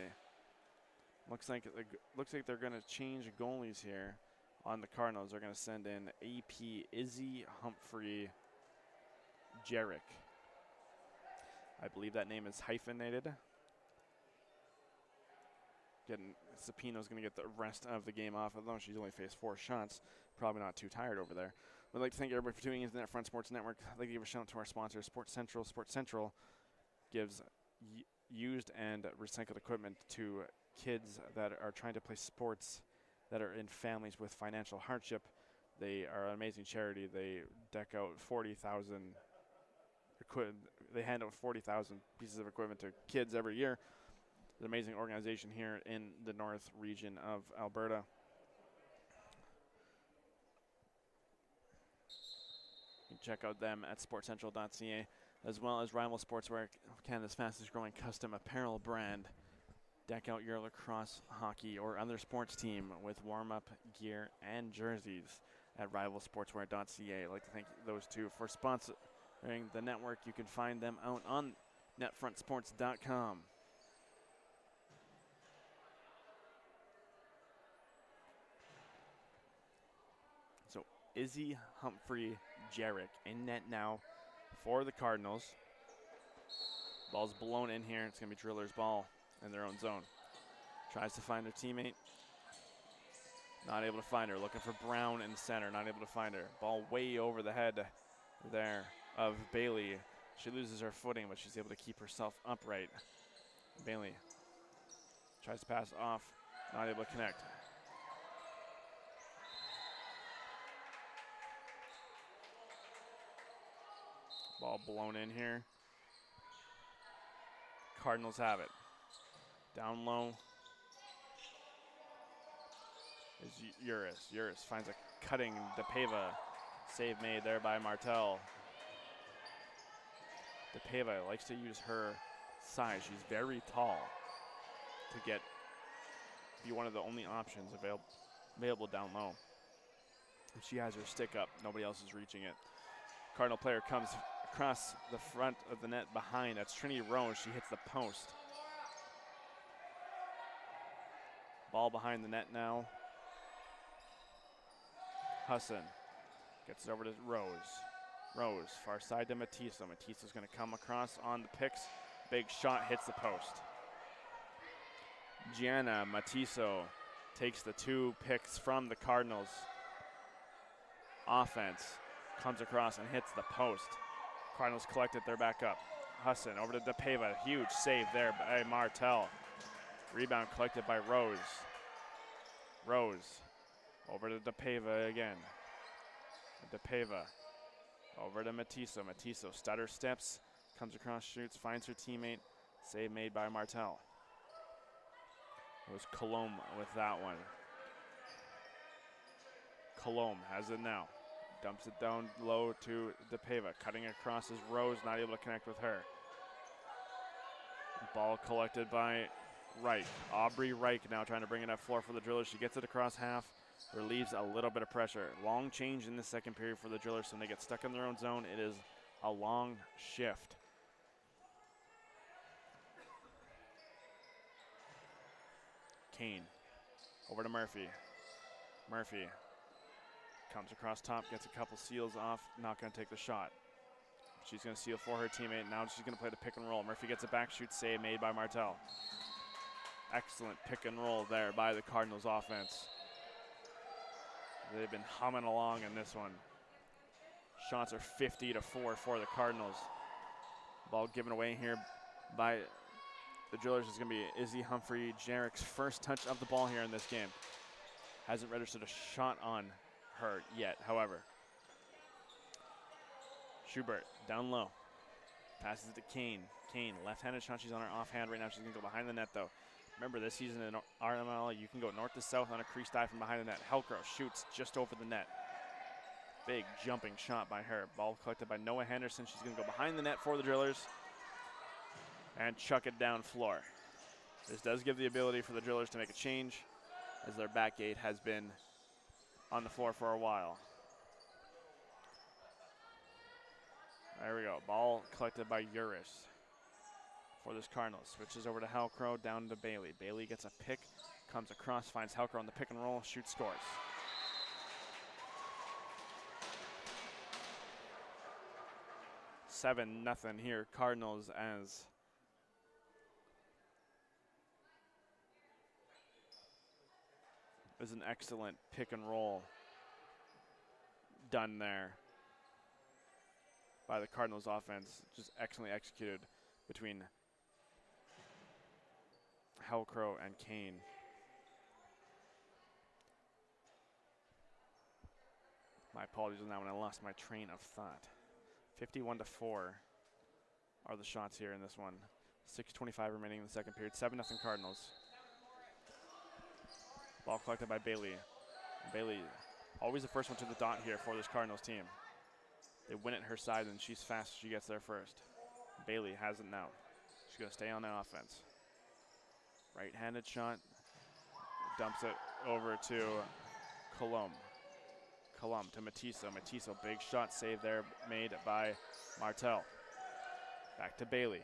Looks like they're going to change goalies here on the Cardinals. They're going to send in AP Izzy Humphrey Jarek. I believe that name is hyphenated. Sapino's going to get the rest of the game off, although she's only faced 4 shots. Probably not too tired over there. We'd like to thank everybody for tuning into the NetFront Sports Network. I'd like to give a shout out to our sponsor, Sports Central. Sports Central gives used and recycled equipment to kids that are trying to play sports that are in families with financial hardship. They are an amazing charity. They deck out 40,000 they hand out 40,000 pieces of equipment to kids every year. An amazing organization here in the north region of Alberta. You can check out them at sportcentral.ca, as well as Rival Sportswear, Canada's fastest growing custom apparel brand. Deck out your lacrosse, hockey, or other sports team with warm-up gear and jerseys at rivalsportswear.ca. I'd like to thank those two for sponsoring the network. You can find them out on netfrontsports.com. So Izzy Humphrey Jarek in net now for the Cardinals. Ball's blown in here. It's going to be Driller's ball in their own zone. Tries to find their teammate. Not able to find her. Looking for Brown in center. Not able to find her. Ball way over the head there of Bailey. She loses her footing, but she's able to keep herself upright. Bailey tries to pass off. Not able to connect. Ball blown in here. Cardinals have it. Down low is Uris. Uris finds a cutting DePava. Save made there by Martel. DePava likes to use her size. She's very tall to be one of the only options available down low. If she has her stick up, nobody else is reaching it. Cardinal player comes across the front of the net behind. That's Trinity Rose. She hits the post. Ball behind the net now. Husson gets it over to Rose. Rose, far side to Matiso. Matiso's going to come across on the picks. Big shot, hits the post. Gianna Matiso takes the 2 picks from the Cardinals offense. Comes across and hits the post. Cardinals collect it, they're back up. Husson over to DePava. Huge save there by Martel. Rebound collected by Rose. Rose over to DePava again. DePava over to Matiso. Matiso stutter steps, comes across, shoots, finds her teammate. Save made by Martel. It was Colombe with that one. Colombe has it now. Dumps it down low to DePava. Cutting across is Rose, not able to connect with her. Ball collected by Reich. Aubrey Reich now trying to bring it up floor for the Drillers. She gets it across half, relieves a little bit of pressure. Long change in the second period for the Drillers, so when they get stuck in their own zone, it is a long shift. Kane over to Murphy. Murphy comes across top, gets a couple seals off, not going to take the shot. She's going to seal for her teammate. Now she's going to play the pick and roll. Murphy gets a back shoot save made by Martel. Excellent pick and roll there by the Cardinals offense. They've been humming along in this one. Shots are 50-4 for the Cardinals. Ball given away here by the Drillers is going to be Izzy Humphrey Jarrett's first touch of the ball here in this game. Hasn't registered a shot on her yet, however. Schubert down low. Passes it to Kane. Kane, left-handed shot. She's on her offhand right now. She's going to go behind the net, though. Remember, this season in RMLL, you can go north to south on a crease dive from behind the net. Helcrow shoots just over the net. Big jumping shot by her. Ball collected by Noah Henderson. She's going to go behind the net for the Drillers and chuck it down floor. This does give the ability for the Drillers to make a change, as their back gate has been on the floor for a while. There we go. Ball collected by Uris for this Cardinals. Switches over to Helcrow, down to Bailey. Bailey gets a pick, comes across, finds Helcrow on the pick and roll, shoots, scores. Seven nothing here, Cardinals, as there's an excellent pick and roll done there by the Cardinals offense. Just excellently executed between Helcrow and Kane. My apologies on that one. I lost my train of thought. 51-4 are the shots here in this one. 6:25 remaining in the second period. 7-0 Cardinals. Ball collected by Bailey. Bailey, always the first one to the dot here for this Cardinals team. They win it her side, and she's fast. She gets there first. Bailey has it now. She's going to stay on the offense. Right-handed shot. Dumps it over to Colombe. Colombe to Matiso. Matiso, big shot save there made by Martel. Back to Bailey.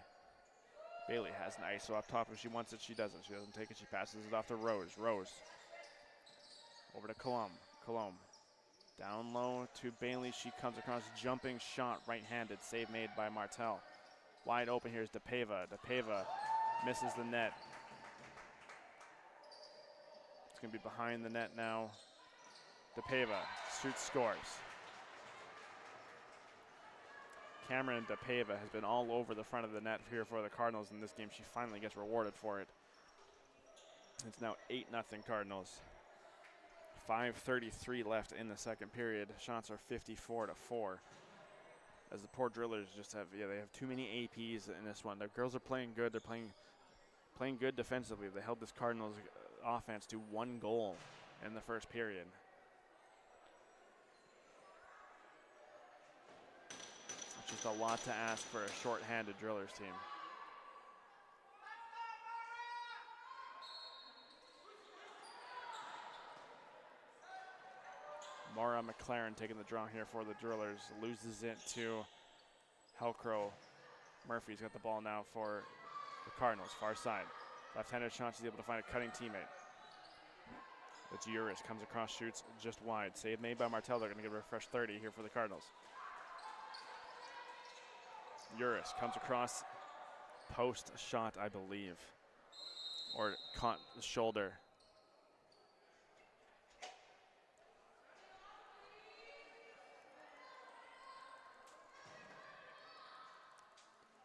Bailey has an ISO up top. If she wants it, she doesn't. She doesn't take it. She passes it off to Rose. Rose over to Colombe. Colombe down low to Bailey. She comes across, jumping shot, right-handed. Save made by Martel. Wide open here is DePava. DePava misses the net. It's going to be behind the net now. DePava shoots, scores. Cameron DePava has been all over the front of the net here for the Cardinals in this game. She finally gets rewarded for it. It's now 8-0 Cardinals. 5:33 left in the second period. Shots are 54-4. As the poor Drillers just have, they have too many APs in this one. Their girls are playing good. They're playing good defensively. They held this Cardinals offense to 1 goal in the first period. It's just a lot to ask for a short-handed Drillers team. Maura McLaren taking the draw here for the Drillers. Loses it to Helcrow. Murphy's got the ball now for the Cardinals, far side. Left-handed shot, she's able to find a cutting teammate. It's Uris, comes across, shoots just wide. Save made by Martel. They're going to get a refresh 30 here for the Cardinals. Uris comes across, post shot, I believe, or caught the shoulder.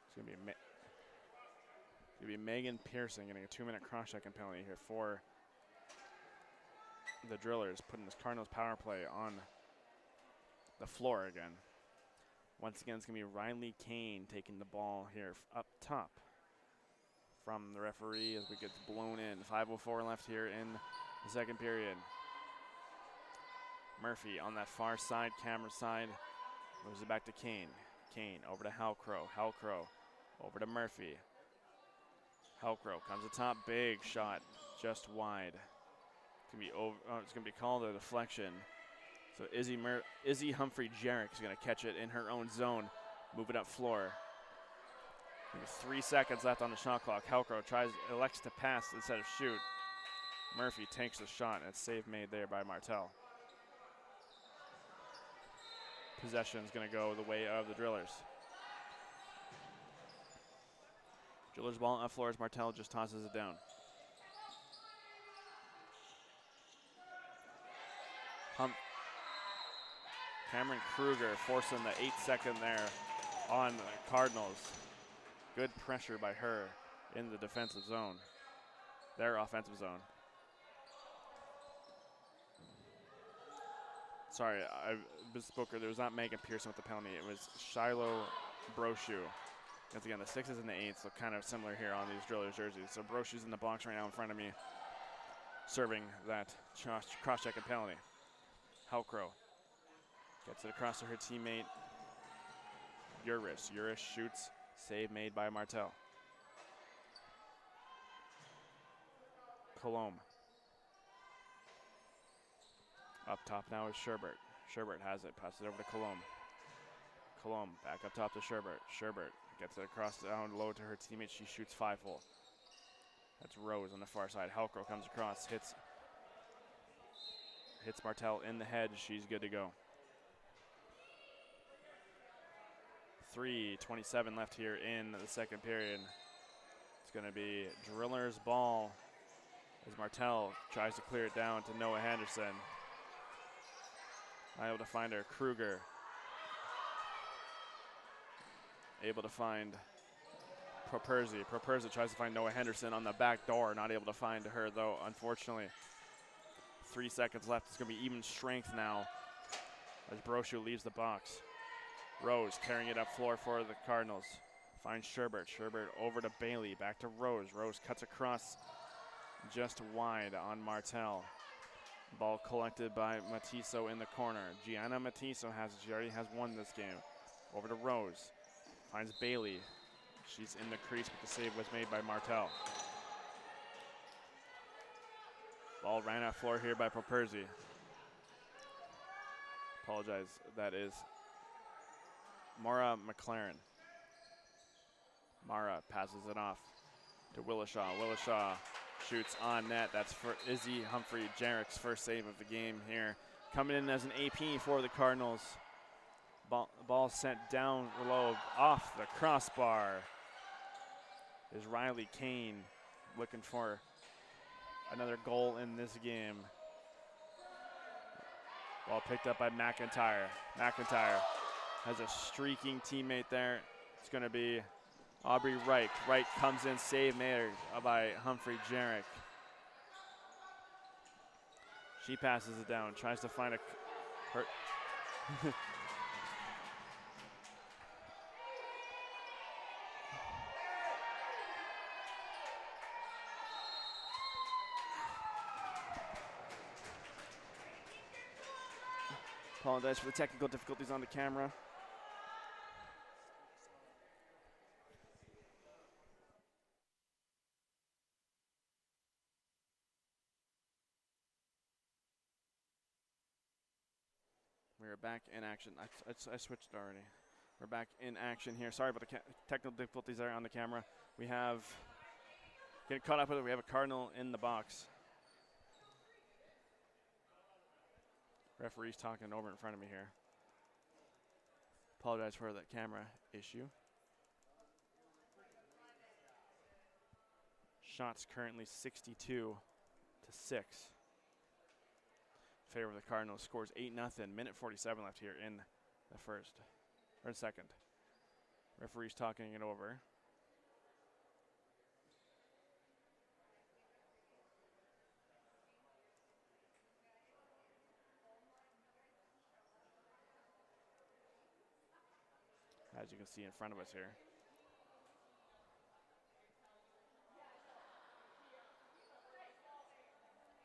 It's going to be Megan Pearson getting a 2-minute cross-checking penalty here for the Drillers putting this Cardinals power play on the floor again. Once again, it's going to be Riley Kane taking the ball here up top from the referee as we get blown in. 5:04 left here in the second period. Murphy on that far side, camera side, moves it back to Kane. Kane over to Halcrow. Halcrow over to Murphy. Halcrow comes to top, big shot, just wide. It's gonna be called a deflection. So Izzy Humphrey-Jarek is gonna catch it in her own zone, move it up floor. 3 seconds left on the shot clock. Halcrow elects to pass instead of shoot. Murphy takes the shot, and it's save made there by Martel. Possession is going to go the way of the Drillers. Drillers ball up floor as Martel just tosses it down. Cameron Kruger forcing the 8-second there on the Cardinals. Good pressure by her in the defensive zone, their offensive zone. Sorry, I misspoke. There was not Megan Pearson with the penalty. It was Shiloh Brochu. Once again, the 6s and the 8s look kind of similar here on these Drillers jerseys. So Brochu's in the box right now in front of me, serving that cross-check and penalty. Halcrow gets it across to her teammate, Urish. Urish shoots, save made by Martel. Colombe. Up top now is Sherbert. Sherbert has it, passes it over to Colombe. Colombe back up top to Sherbert. Sherbert gets it across down low to her teammate. She shoots 5-hole. That's Rose on the far side. Halcrow comes across, hits Martel in the head. She's good to go. 3:27 left here in the second period. It's going to be Drillers ball as Martel tries to clear it down to Noah Henderson. Not able to find her. Kruger able to find Properzi. Properzi tries to find Noah Henderson on the back door. Not able to find her though, unfortunately. 3 seconds left. It's going to be even strength now as Brochu leaves the box. Rose carrying it up floor for the Cardinals. Finds Sherbert. Sherbert over to Bailey. Back to Rose. Rose cuts across just wide on Martel. Ball collected by Matiso in the corner. Gianna Matiso has it. She already has won this game. Over to Rose. Finds Bailey. She's in the crease, but the save was made by Martel. Ball ran out floor here by Properzi. Apologize. That is Mara McLaren. Mara passes it off to Willishaw. Willishaw shoots on net. That's for Izzy Humphrey-Jarek's first save of the game here. Coming in as an AP for the Cardinals. Ball sent down low off the crossbar is Riley Kane, looking for another goal in this game. Ball picked up by McIntyre. McIntyre has a streaking teammate there. It's going to be Aubrey Wright. Wright comes in, save made by Humphrey-Jarek. She passes it down, tries to find her. Apologize for the technical difficulties on the camera. We are back in action. I switched already. We're back in action here. Sorry about the technical difficulties there on the camera. We have, getting caught up with it, we have a Cardinal in the box. Referee's talking over in front of me here. Apologize for that camera issue. Shots currently 62-6. Favor of the Cardinals. Scores 8-0. Minute 47 left here in the first or second. Referee's talking it over. as you can see in front of us here.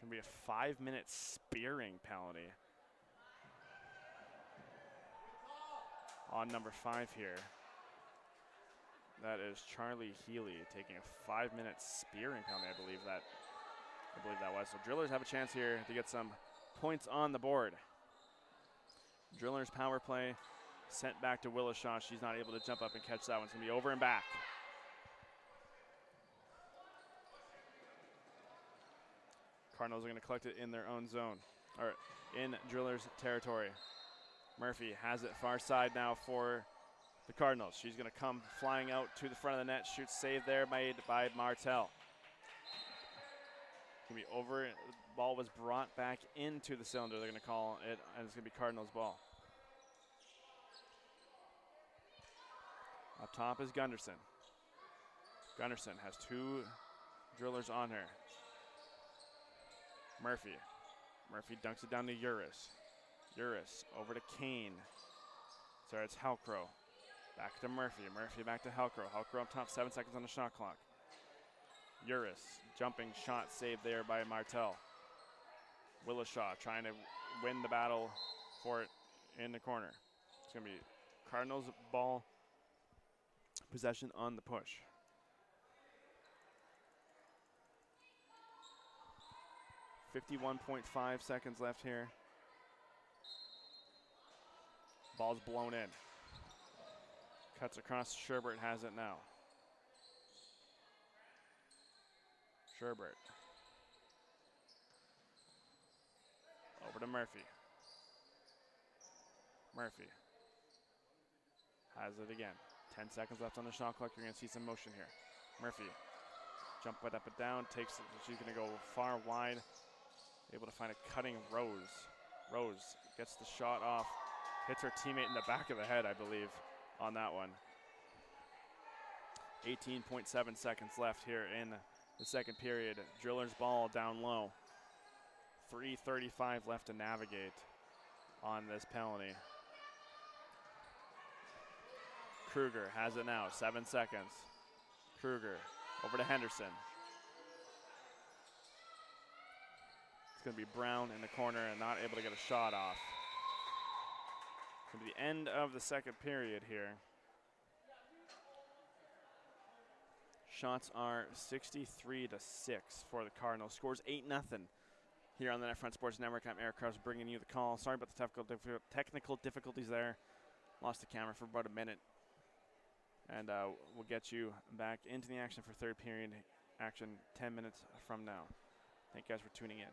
Going to be a 5-minute spearing penalty on number 5 here. That is Charlie Healy taking a 5-minute spearing penalty, I believe that was. So Drillers have a chance here to get some points on the board. Drillers power play sent back to Willishaw. She's not able to jump up and catch that one. It's going to be over and back. Cardinals are going to collect it in their own zone, or in Drillers territory. Murphy has it far side now for the Cardinals. She's going to come flying out to the front of the net. Shoots save there made by Martel. Going to be over. The ball was brought back into the cylinder. They're going to call it, and it's going to be Cardinals ball. Up top is Gunderson. Gunderson has 2 Drillers on her. Murphy dunks it down to Uris. Uris over to Kane. Sorry, it's Halcrow. Back to Murphy. Murphy back to Halcrow. Halcrow up top, 7 seconds on the shot clock. Uris, jumping shot saved there by Martel. Willishaw trying to win the battle for it in the corner. It's going to be Cardinals ball possession on the push. .5 seconds left here. Ball's blown in. Cuts across. Sherbert has it now. Sherbert. Over to Murphy. Murphy has it again. 10 seconds left on the shot clock. You're going to see some motion here. Murphy. Jump it up and down. Takes it. She's going to go far wide. Able to find a cutting Rose. Rose gets the shot off. Hits her teammate in the back of the head, I believe, on that one. 18.7 seconds left here in the second period. Drillers ball down low. 3:35 left to navigate on this penalty. Kruger has it now, 7 seconds. Kruger over to Henderson. It's going to be Brown in the corner and not able to get a shot off. To the end of the second period here. Shots are 63-6 for the Cardinals. Scores 8-0 here on the NetFront Sports Network. I'm Eric Krause bringing you the call. Sorry about the technical difficulties there. Lost the camera for about a minute. And we'll get you back into the action for third period action 10 minutes from now. Thank you guys for tuning in.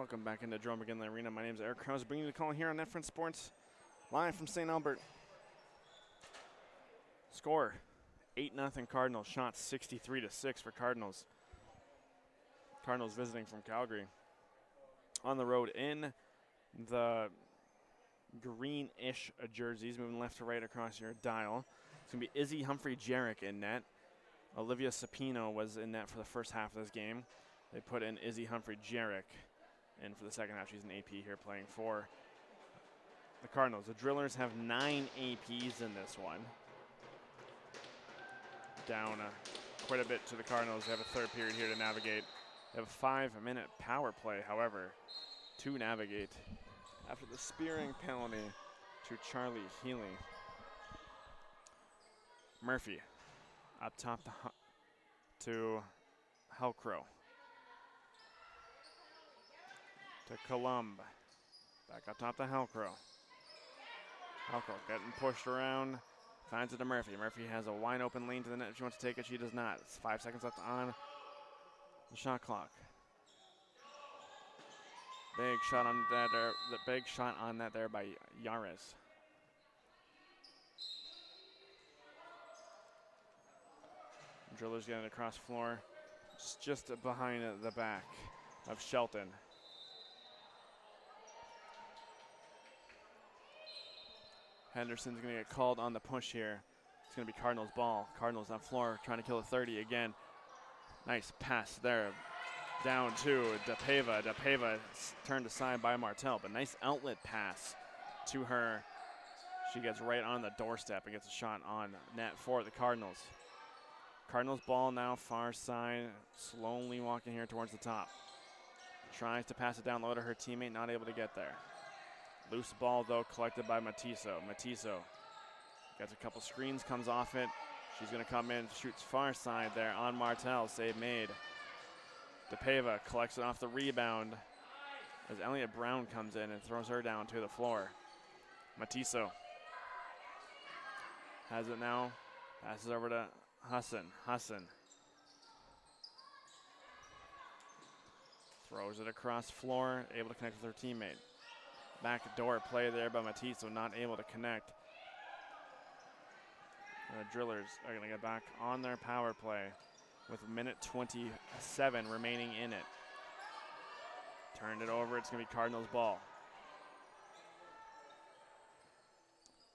Welcome back into Joe McGinley Arena. My name is Eric Krause, bringing you the call here on NetFront Sports, live from St. Albert. Score, 8-0 Cardinals. Shots 63-6 for Cardinals. Cardinals visiting from Calgary. On the road in the greenish jerseys, moving left to right across your dial. It's going to be Izzy Humphrey-Jarek in net. Olivia Sapino was in net for the first half of this game. They put in Izzy Humphrey-Jarek. And for the second half, she's an AP here playing for the Cardinals. The Drillers have 9 APs in this one. Down quite a bit to the Cardinals. They have a third period here to navigate. They have a 5-minute power play, however, to navigate after the spearing penalty to Charlie Healy. Murphy up top to Helcrow. To Columb. Back up top to Helcrow. Helcrow getting pushed around. Finds it to Murphy. Murphy has a wide open lane to the net if she wants to take it. She does not. It's 5 seconds left on the shot clock. Big shot on that there. The big shot on that there by Yaris. Drillers getting across floor. Just behind the back of Shelton. Henderson's going to get called on the push here. It's going to be Cardinals ball. Cardinals on floor trying to kill a 30 again. Nice pass there. Down to DePava. DePava turned aside by Martel, but nice outlet pass to her. She gets right on the doorstep and gets a shot on net for the Cardinals. Cardinals ball now far side, slowly walking here towards the top. Tries to pass it down low to her teammate, not able to get there. Loose ball, though, collected by Matiso. Matiso gets a couple screens, comes off it. She's going to come in, shoots far side there on Martel. Save made. DePava collects it off the rebound as Elliott Brown comes in and throws her down to the floor. Matiso has it now. Passes over to Hassan. Hassan throws it across floor, able to connect with her teammate. Back door play there by Matiso, not able to connect. And the Drillers are going to get back on their power play with a minute 27 remaining in it. Turned it over, it's going to be Cardinals ball.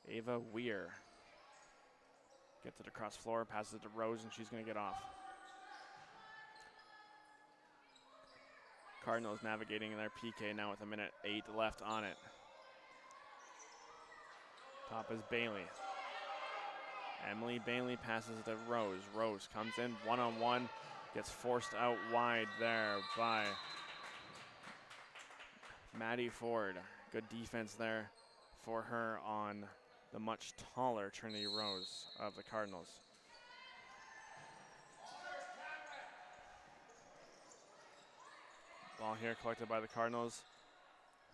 Ava Weir gets it across floor, passes it to Rose, and she's going to get off. Cardinals navigating their PK now with a minute 8 left on it. Top is Bailey. Emily Bailey passes it to Rose. Rose comes in one-on-one, gets forced out wide there by Maddie Ford. Good defense there for her on the much taller Trinity Rose of the Cardinals. Ball here collected by the Cardinals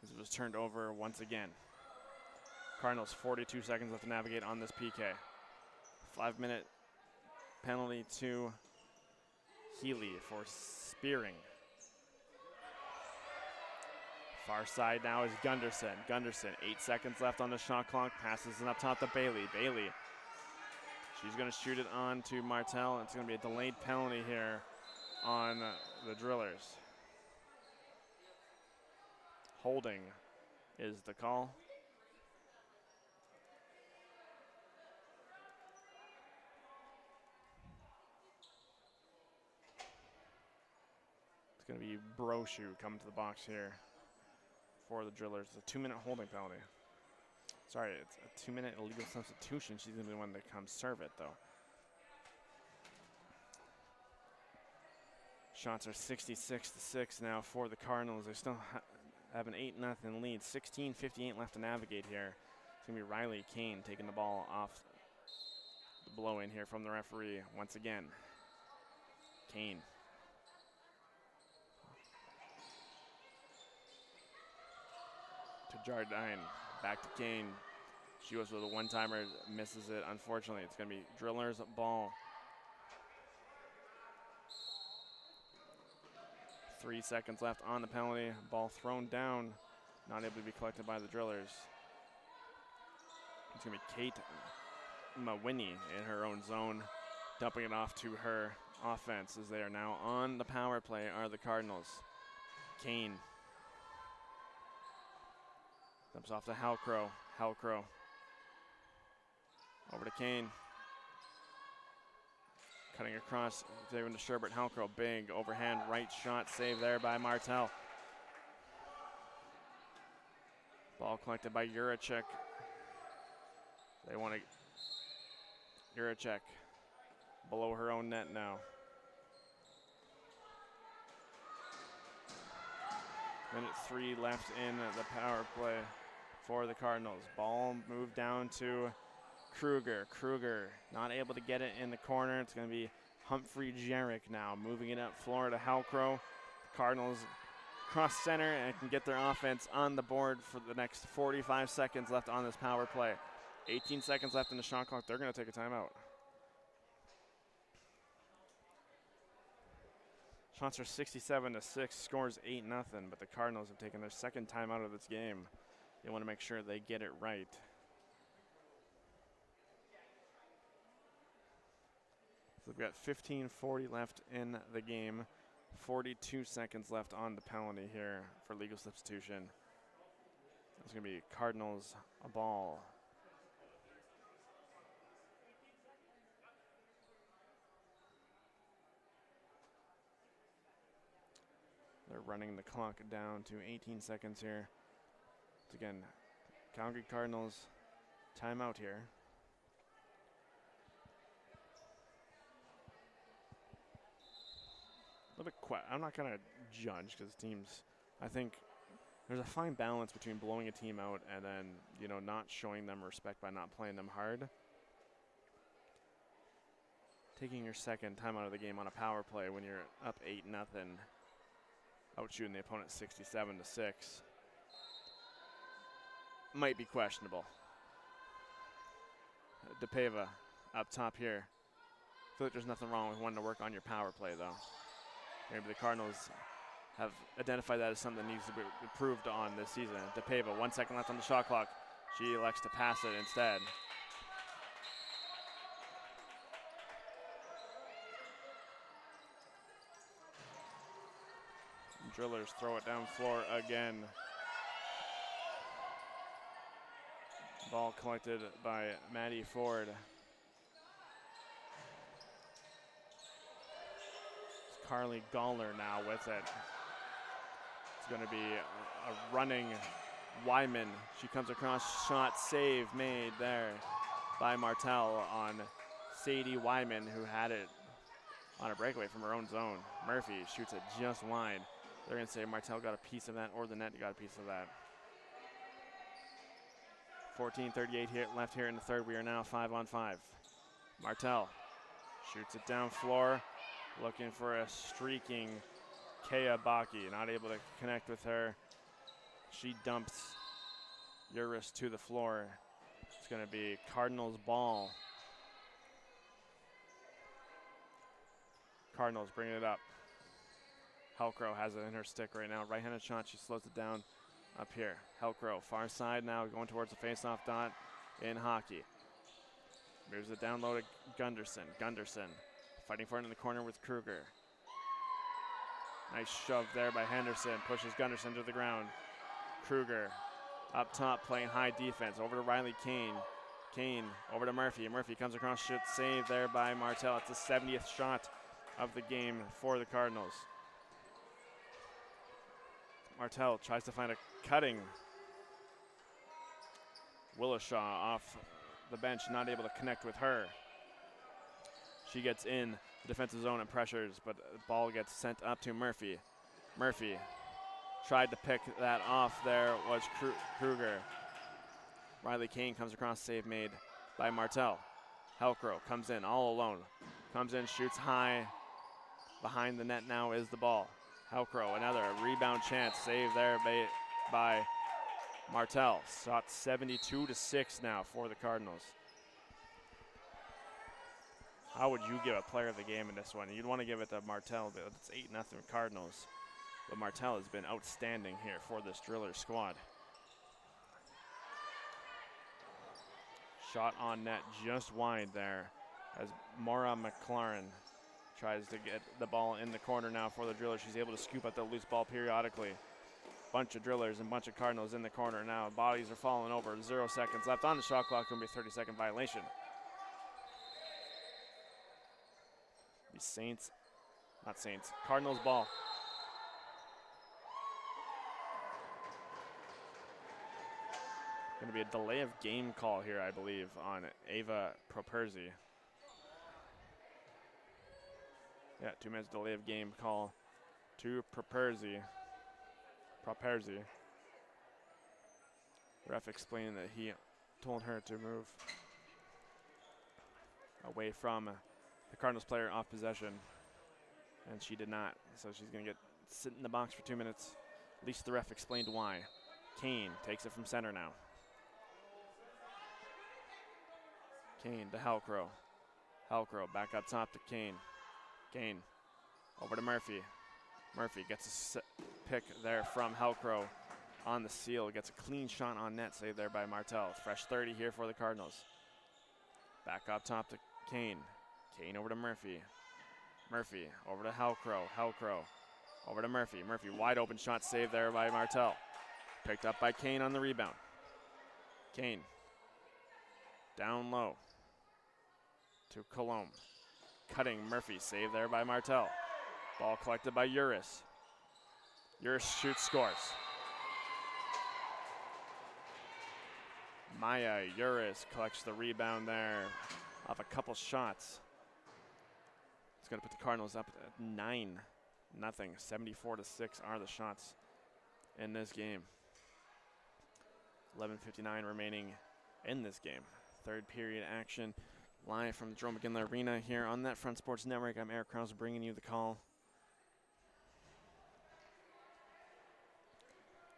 as it was turned over once again. Cardinals 42 seconds left to navigate on this PK. 5-minute penalty to Healy for spearing. Far side now is Gunderson. Gunderson, 8 seconds left on the shot clock. Passes it up top to Bailey. Bailey, she's going to shoot it on to Martel. It's going to be a delayed penalty here on the Drillers. Holding is the call. It's going to be Brochu coming to the box here for the Drillers. It's a 2-minute holding penalty. Sorry, it's a 2-minute illegal substitution. She's going to be the one that comes serve it, though. Shots are 66-6 now for the Cardinals. They still have an 8-0 lead. 16:58 left to navigate here. It's going to be Riley Kane taking the ball off the blow-in here from the referee once again. Kane. To Jardine. Back to Kane. She goes with a one-timer, misses it. Unfortunately, it's going to be Drillers ball. 3 seconds left on the penalty. Ball thrown down, not able to be collected by the drillers. It's going to be Kate Mawiney in her own zone, dumping it off to her offense as they are now on the power play are the Cardinals. Kane dumps off to Halcrow. Halcrow over to Kane. Cutting across, David to Sherbert. Halcrow, big overhand right shot, save there by Martel. Ball collected by Juracek. They want to, Juracek below her own net now. Minute 3 left in the power play for the Cardinals. Ball moved down to Kruger. Kruger not able to get it in the corner. It's going to be Humphrey Jarek now moving it up floor to Halcrow. Cardinals cross center and can get their offense on the board for the next 45 seconds left on this power play. 18 seconds left in the shot clock. They're going to take a timeout. Shots are 67-6, scores 8-0, but the Cardinals have taken their second timeout of this game. They want to make sure they get it right. So we've got 15:40 left in the game. 42 seconds left on the penalty here for legal substitution. It's going to be Cardinals a ball. They're running the clock down to 18 seconds here. It's again, Calgary Cardinals timeout here. A little bit quiet. I'm not going to judge because teams, I think there's a fine balance between blowing a team out and then, you know, not showing them respect by not playing them hard. Taking your second time out of the game on a power play when you're up 8-0, outshooting the opponent 67-6, might be questionable. DePava up top here. I feel like there's nothing wrong with wanting to work on your power play, though. Maybe the Cardinals have identified that as something that needs to be improved on this season. DePava, 1 second left on the shot clock. She elects to pass it instead. Drillers throw it down floor again. Ball collected by Maddie Ford. It's Carly Gallner now with it. It's going to be a running Wyman. She comes across, shot, save made there by Martel on Sadie Wyman, who had it on a breakaway from her own zone. Murphy shoots it just wide. They're going to say Martel got a piece of that, or the net got a piece of that. 14:38 here, left here in the third. We are now 5-on-5. Martel shoots it down floor, looking for a streaking Kea Baki. Not able to connect with her. She dumps Uris to the floor. It's going to be Cardinals ball. Cardinals bringing it up. Hellcrow has it in her stick right now. Right-handed shot, she slows it down up here. Hellcrow, far side now, going towards the face-off dot in hockey. Moves it down low to Gunderson. Gunderson fighting for it in the corner with Kruger. Nice shove there by Henderson, pushes Gunderson to the ground. Kruger up top playing high defense, over to Riley Kane. Kane over to Murphy. Murphy comes across, shit save there by Martel. It's the 70th shot of the game for the Cardinals. Martel tries to find a cutting Willishaw off the bench, not able to connect with her. She gets in the defensive zone and pressures, but the ball gets sent up to Murphy. Murphy tried to pick that off. There was Kruger. Riley Kane comes across, save made by Martel. Hellcrow comes in all alone. Comes in, shoots high. Behind the net now is the ball. Hellcrow, another rebound chance, save there by Martel. Shot 72-6 now for the Cardinals. How would you give a player of the game in this one? You'd want to give it to Martel, but it's 8-0 Cardinals. But Martel has been outstanding here for this Driller squad. Shot on net just wide there as Maura McLaren tries to get the ball in the corner now for the Drillers. She's able to scoop up the loose ball periodically. Bunch of Drillers and bunch of Cardinals in the corner now. Bodies are falling over. 0 seconds left on the shot clock. Going to be a 30-second violation. Cardinals ball. Going to be a delay of game call here, I believe, on Ava Properzi. Yeah, 2 minutes delay of game call to Properzi. Ref explaining that he told her to move away from the Cardinals player off possession, and she did not. So she's going to sit in the box for 2 minutes. At least the ref explained why. Kane takes it from center now. Kane to Halcrow. Halcrow back up top to Kane. Kane over to Murphy. Murphy gets a pick there from Halcrow on the seal. Gets a clean shot on net, saved there by Martel. Fresh 30 here for the Cardinals. Back up top to Kane. Kane over to Murphy. Murphy over to Halcrow. Halcrow over to Murphy. Murphy wide open shot saved there by Martel. Picked up by Kane on the rebound. Kane down low to Colombe. Cutting Murphy, saved there by Martel. Ball collected by Uris. Uris shoots, scores. Maya Uris collects the rebound there off a couple shots. It's going to put the Cardinals up at 9-0. 74-6 are the shots in this game. 11:59 remaining in this game. Third period action. Live from the Jerome McGinley Arena here on NetFront Sports Network. I'm Eric Krause bringing you the call.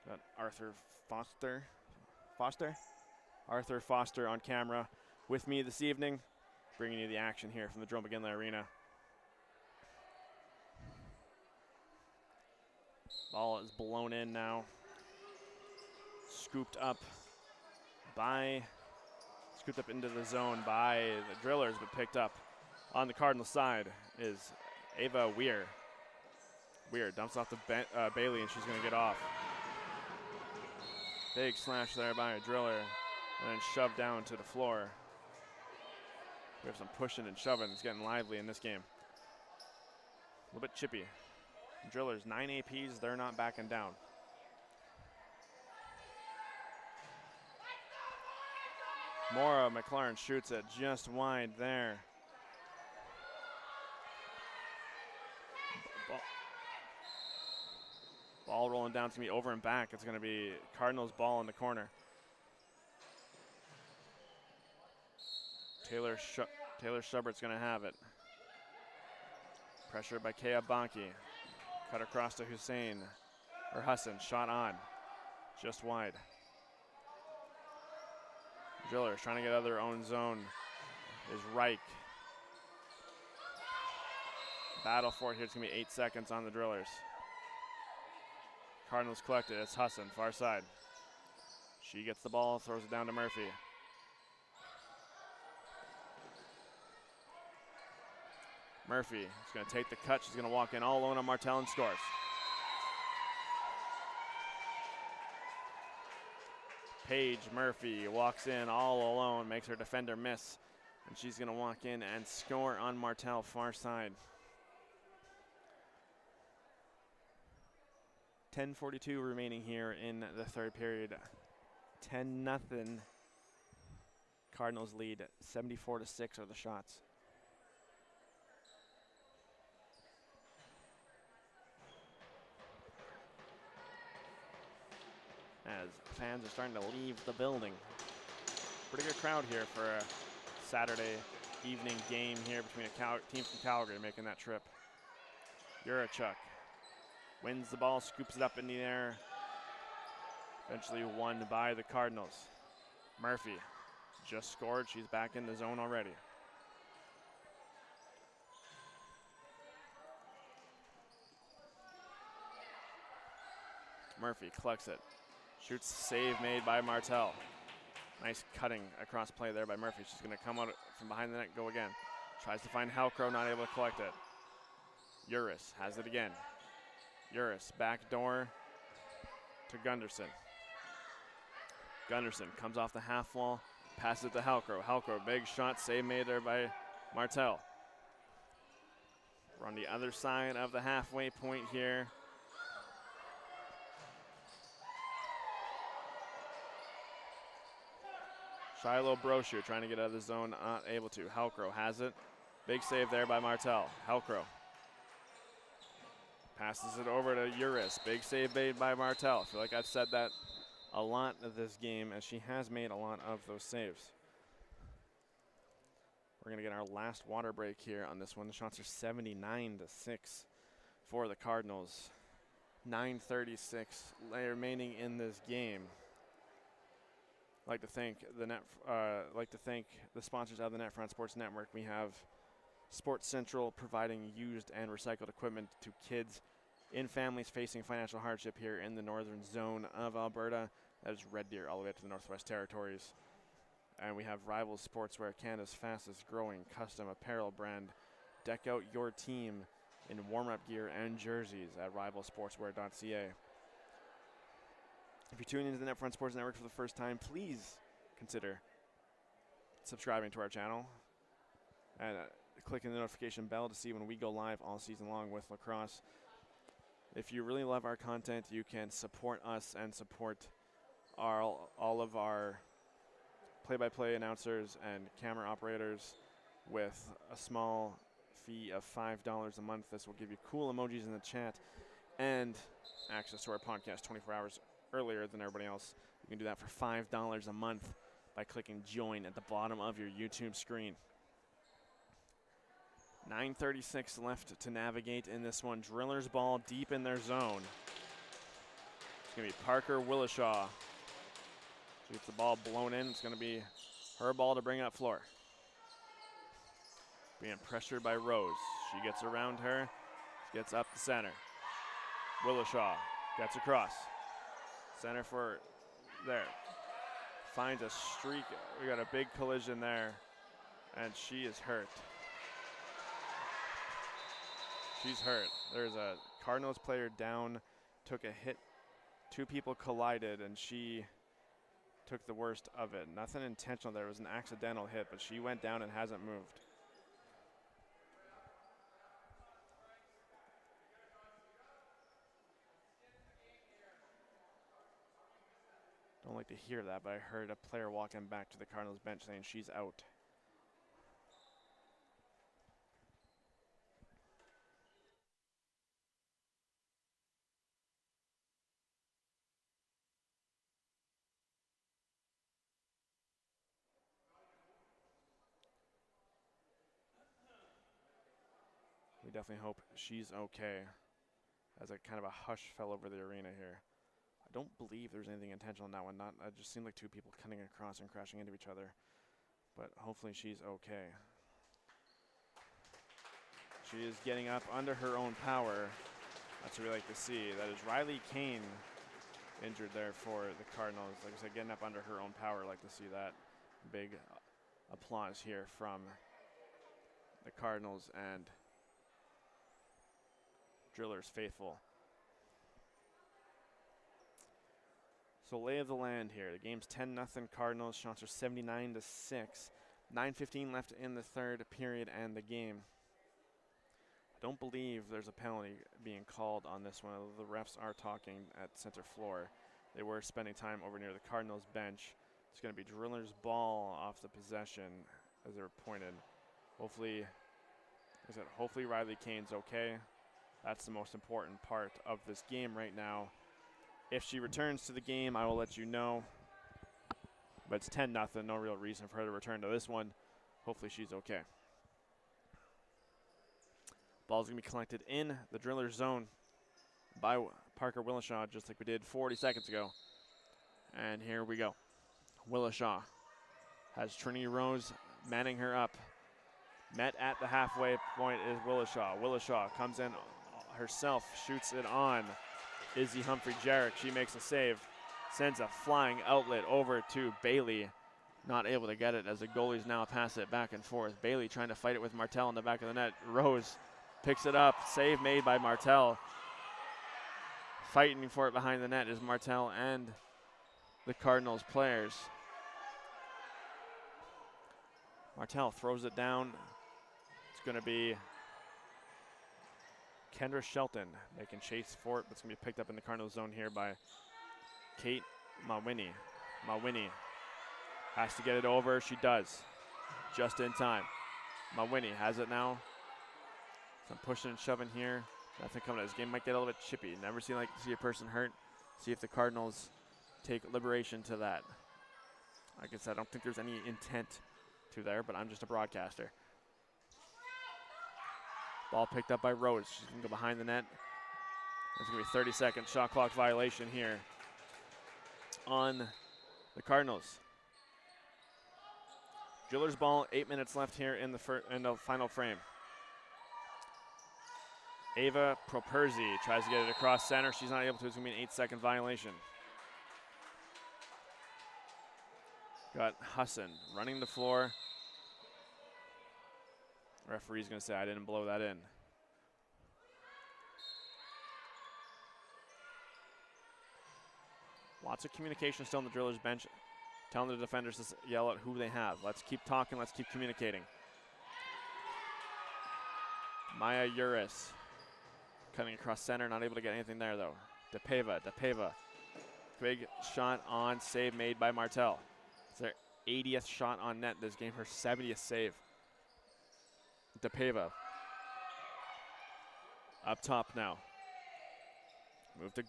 Got Arthur Foster on camera with me this evening, bringing you the action here from the Jerome McGinley Arena. Ball is blown in now. Scooped up into the zone by the Drillers, but picked up on the Cardinal side is Ava Weir. Weir dumps off the Bailey, and she's going to get off. Big slash there by a Driller, and then shoved down to the floor. We have some pushing and shoving. It's getting lively in this game. A little bit chippy. Drillers, 9 APs, they're not backing down. Maura McLaren shoots it just wide there. Ball rolling down. It's going to be over and back. It's going to be Cardinals ball in the corner. Taylor Schubert's going to have it. Pressure by Kea Banki. Cut across to Hassan. Shot on. Just wide. Drillers trying to get out of their own zone is Reich. Battle for it here. It's going to be 8 seconds on the Drillers. Cardinals collect it. It's Hassan, far side. She gets the ball, throws it down to Murphy. Murphy is going to take the cut. She's going to walk in all alone on Martel and scores. Paige Murphy walks in all alone, makes her defender miss, and she's going to walk in and score on Martel, far side. 10:42 remaining here in the third period. 10-0. Cardinals lead. 74-6 are the shots. As fans are starting to leave the building. Pretty good crowd here for a Saturday evening game here between a team from Calgary making that trip. Yurachuk wins the ball, scoops it up in the air. Eventually won by the Cardinals. Murphy just scored. She's back in the zone already. Murphy collects it. Shoots, save made by Martel. Nice cutting across play there by Murphy. She's going to come out from behind the net, go again. Tries to find Halcrow, not able to collect it. Uris has it again. Uris, back door to Gunderson. Gunderson comes off the half wall, passes it to Halcrow. Halcrow, big shot, save made there by Martel. We're on the other side of the halfway point here. Shiloh Brochu trying to get out of the zone, not able to. Halcrow has it. Big save there by Martel. Halcrow passes it over to Uris. Big save made by Martel. I feel like I've said that a lot of this game, as she has made a lot of those saves. We're going to get our last water break here on this one. The shots are 79-6 for the Cardinals. 9:36 remaining in this game. I'd like to thank the sponsors of the NetFront Sports Network. We have Sports Central providing used and recycled equipment to kids in families facing financial hardship here in the northern zone of Alberta. That is Red Deer all the way up to the Northwest Territories. And we have Rivals Sportswear, Canada's fastest growing custom apparel brand. Deck out your team in warm-up gear and jerseys at rivalsportswear.ca. If you're tuning into the NetFront Sports Network for the first time, please consider subscribing to our channel and clicking the notification bell to see when we go live all season long with lacrosse. If you really love our content, you can support us and support all of our play-by-play announcers and camera operators with a small fee of $5 a month. This will give you cool emojis in the chat and access to our podcast 24 hours earlier than everybody else. You can do that for $5 a month by clicking join at the bottom of your YouTube screen. 9:36 left to navigate in this one. Drillers ball deep in their zone. It's going to be Parker Willishaw. She gets the ball blown in. It's going to be her ball to bring up floor. Being pressured by Rose. She gets around her, gets up the center. Willishaw gets across. Center for there. Finds a streak. We got a big collision there, and she is hurt. She's hurt. There's a Cardinals player down, took a hit. Two people collided, and she took the worst of it. Nothing intentional there. It was an accidental hit, but she went down and hasn't moved. Don't like to hear that, but I heard a player walking back to the Cardinals bench saying she's out. We definitely hope she's okay, as a kind of a hush fell over the arena here. I don't believe there's anything intentional in that one. It just seemed like two people cutting across and crashing into each other. But hopefully she's okay. She is getting up under her own power. That's what we like to see. That is Riley Kane injured there for the Cardinals. Like I said, getting up under her own power. Like to see that. Big applause here from the Cardinals and Drillers faithful. So lay of the land here. The game's 10-0 Cardinals. Shots are 79-6. 9:15 left in the third period and the game. I don't believe there's a penalty being called on this one. The refs are talking at center floor. They were spending time over near the Cardinals bench. It's going to be Drillers ball off the possession as they're pointed. Hopefully Riley Kane's okay. That's the most important part of this game right now. If she returns to the game, I will let you know. But it's 10-0. No real reason for her to return to this one. Hopefully she's okay. Ball's going to be collected in the Drillers zone by Parker Willishaw, just like we did 40 seconds ago. And here we go. Willishaw has Trinity Rose manning her up. Met at the halfway point is Willishaw. Willishaw comes in herself, shoots it on. Izzy Humphrey-Jarek, she makes a save. Sends a flying outlet over to Bailey. Not able to get it as the goalies now pass it back and forth. Bailey trying to fight it with Martel in the back of the net. Rose picks it up. Save made by Martel. Fighting for it behind the net is Martel and the Cardinals players. Martel throws it down. It's going to be Kendra Shelton making chase for it, but it's going to be picked up in the Cardinals zone here by Kate Mawini. Mawini has to get it over. She does. Just in time. Mawini has it now. Some pushing and shoving here. Nothing coming out. This game might get a little bit chippy. Never see a person hurt. See if the Cardinals take liberation to that. Like I said, I don't think there's any intent to there, but I'm just a broadcaster. Ball picked up by Rose. She's going to go behind the net. There's going to be a 30-second shot clock violation here on the Cardinals. Drillers ball, 8 minutes left here in the final frame. Ava Properzi tries to get it across center. She's not able to. It's going to be an 8-second violation. Got Hassan running the floor. Referee's going to say, I didn't blow that in. Lots of communication still on the Drillers bench, telling the defenders to yell out who they have. Let's keep talking. Let's keep communicating. Maya Uris cutting across center, not able to get anything there, though. DePava. Big shot on, save made by Martel. It's their 80th shot on net this game, her 70th save. DePava. Up top now. Move to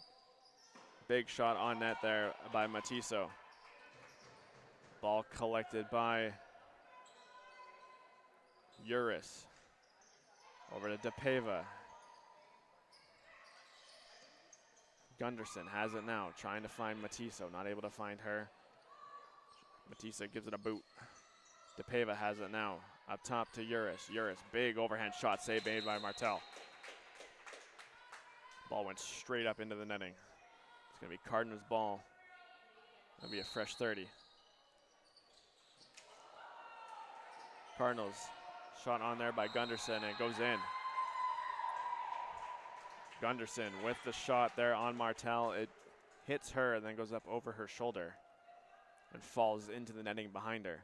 big shot on net there by Matiso. Ball collected by Uris. Over to DePava. Gunderson has it now, trying to find Matiso, not able to find her. Matiso gives it a boot. DePava has it now, up top to Uris. Uris, big overhand shot, save made by Martel. Ball went straight up into the netting. It's going to be Cardinals ball. That'll be a fresh 30. Cardinals, shot on there by Gunderson, and it goes in. Gunderson with the shot there on Martel. It hits her and then goes up over her shoulder and falls into the netting behind her.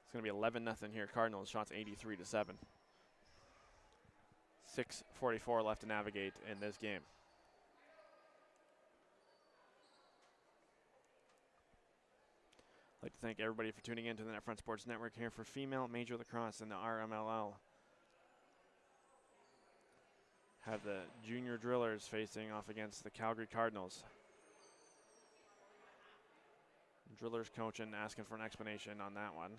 It's going to be 11-0 here. Cardinals shots 83-7. 6:44 left to navigate in this game. I'd like to thank everybody for tuning in to the NetFront Sports Network here for female Major Lacrosse in the RMLL. Have the junior Drillers facing off against the Calgary Cardinals. Drillers coach and asking for an explanation on that one.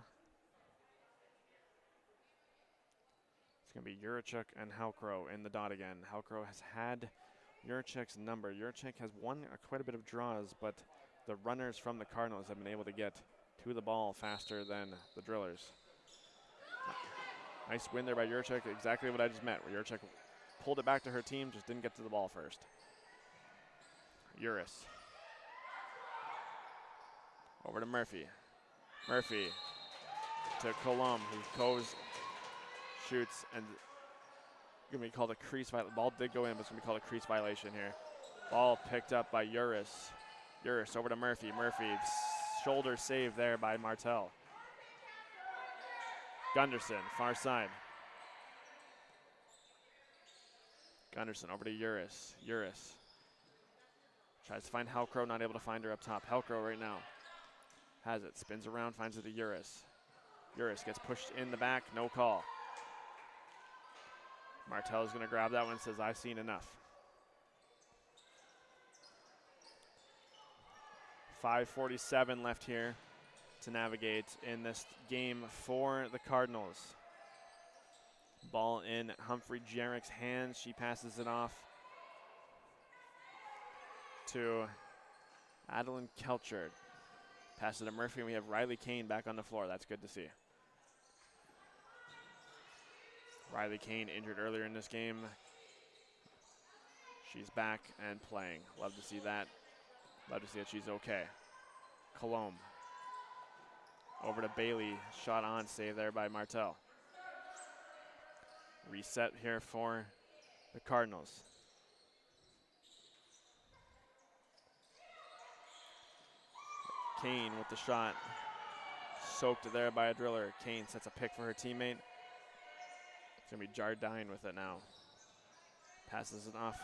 It's going to be Juracek and Halkro in the dot again. Halkro has had Juracek's number. Juracek has won quite a bit of draws, but the runners from the Cardinals have been able to get to the ball faster than the Drillers. Nice win there by Juracek. Exactly what I just meant, where Juracek pulled it back to her team, just didn't get to the ball first. Uris. Over to Murphy. Murphy to Colum, who goes, shoots, and going to be called a crease violation. Ball did go in, but it's going to be called a crease violation here. Ball picked up by Uris. Uris over to Murphy. Murphy, shoulder save there by Martel. Gunderson, far side. Gunderson over to Uris. Uris tries to find Halkro, not able to find her up top. Halkro right now has it, spins around, finds it to Uris. Uris gets pushed in the back, no call. Martel's going to grab that one, says, I've seen enough. 5:47 left here to navigate in this game for the Cardinals. Ball in Humphrey-Jarek's hands. She passes it off to Adeline Kelchard. Passes it to Murphy, and we have Riley Kane back on the floor. That's good to see. Riley Kane injured earlier in this game. She's back and playing. Love to see that. Love to see that she's okay. Colombe. Over to Bailey. Shot on, save there by Martel. Reset here for the Cardinals. Kane with the shot. Soaked there by a driller. Kane sets a pick for her teammate. It's going to be Jardine with it now. Passes it off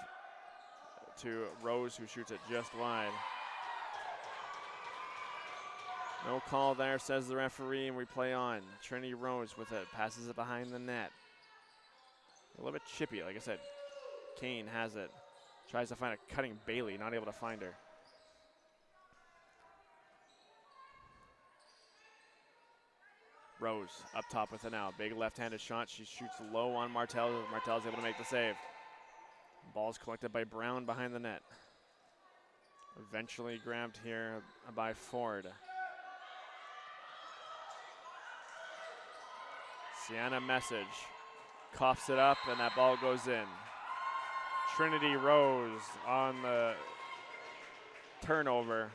to Rose, who shoots it just wide. No call there, says the referee, and we play on. Trinity Rose with it. Passes it behind the net. A little bit chippy, like I said. Kane has it. Tries to find a cutting Bailey, not able to find her. Rose up top with it now. Big left-handed shot. She shoots low on Martel. Martel's able to make the save. Ball's collected by Brown behind the net. Eventually grabbed here by Ford. Sienna Message coughs it up, and that ball goes in. Trinity Rose on the turnover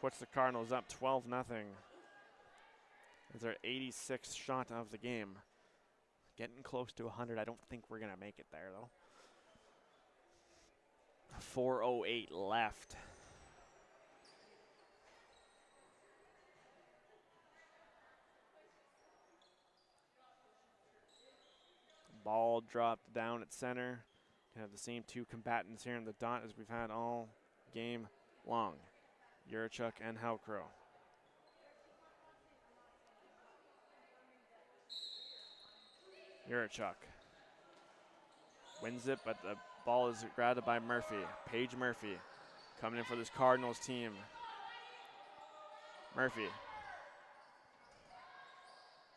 puts the Cardinals up 12-0. It's their 86th shot of the game. Getting close to 100. I don't think we're going to make it there, though. 4:08 left. Ball dropped down at center. Have the same two combatants here in the dot as we've had all game long. Yurchuk and Halcrow. Yurchuk wins it, but the ball is grabbed by Murphy. Paige Murphy coming in for this Cardinals team. Murphy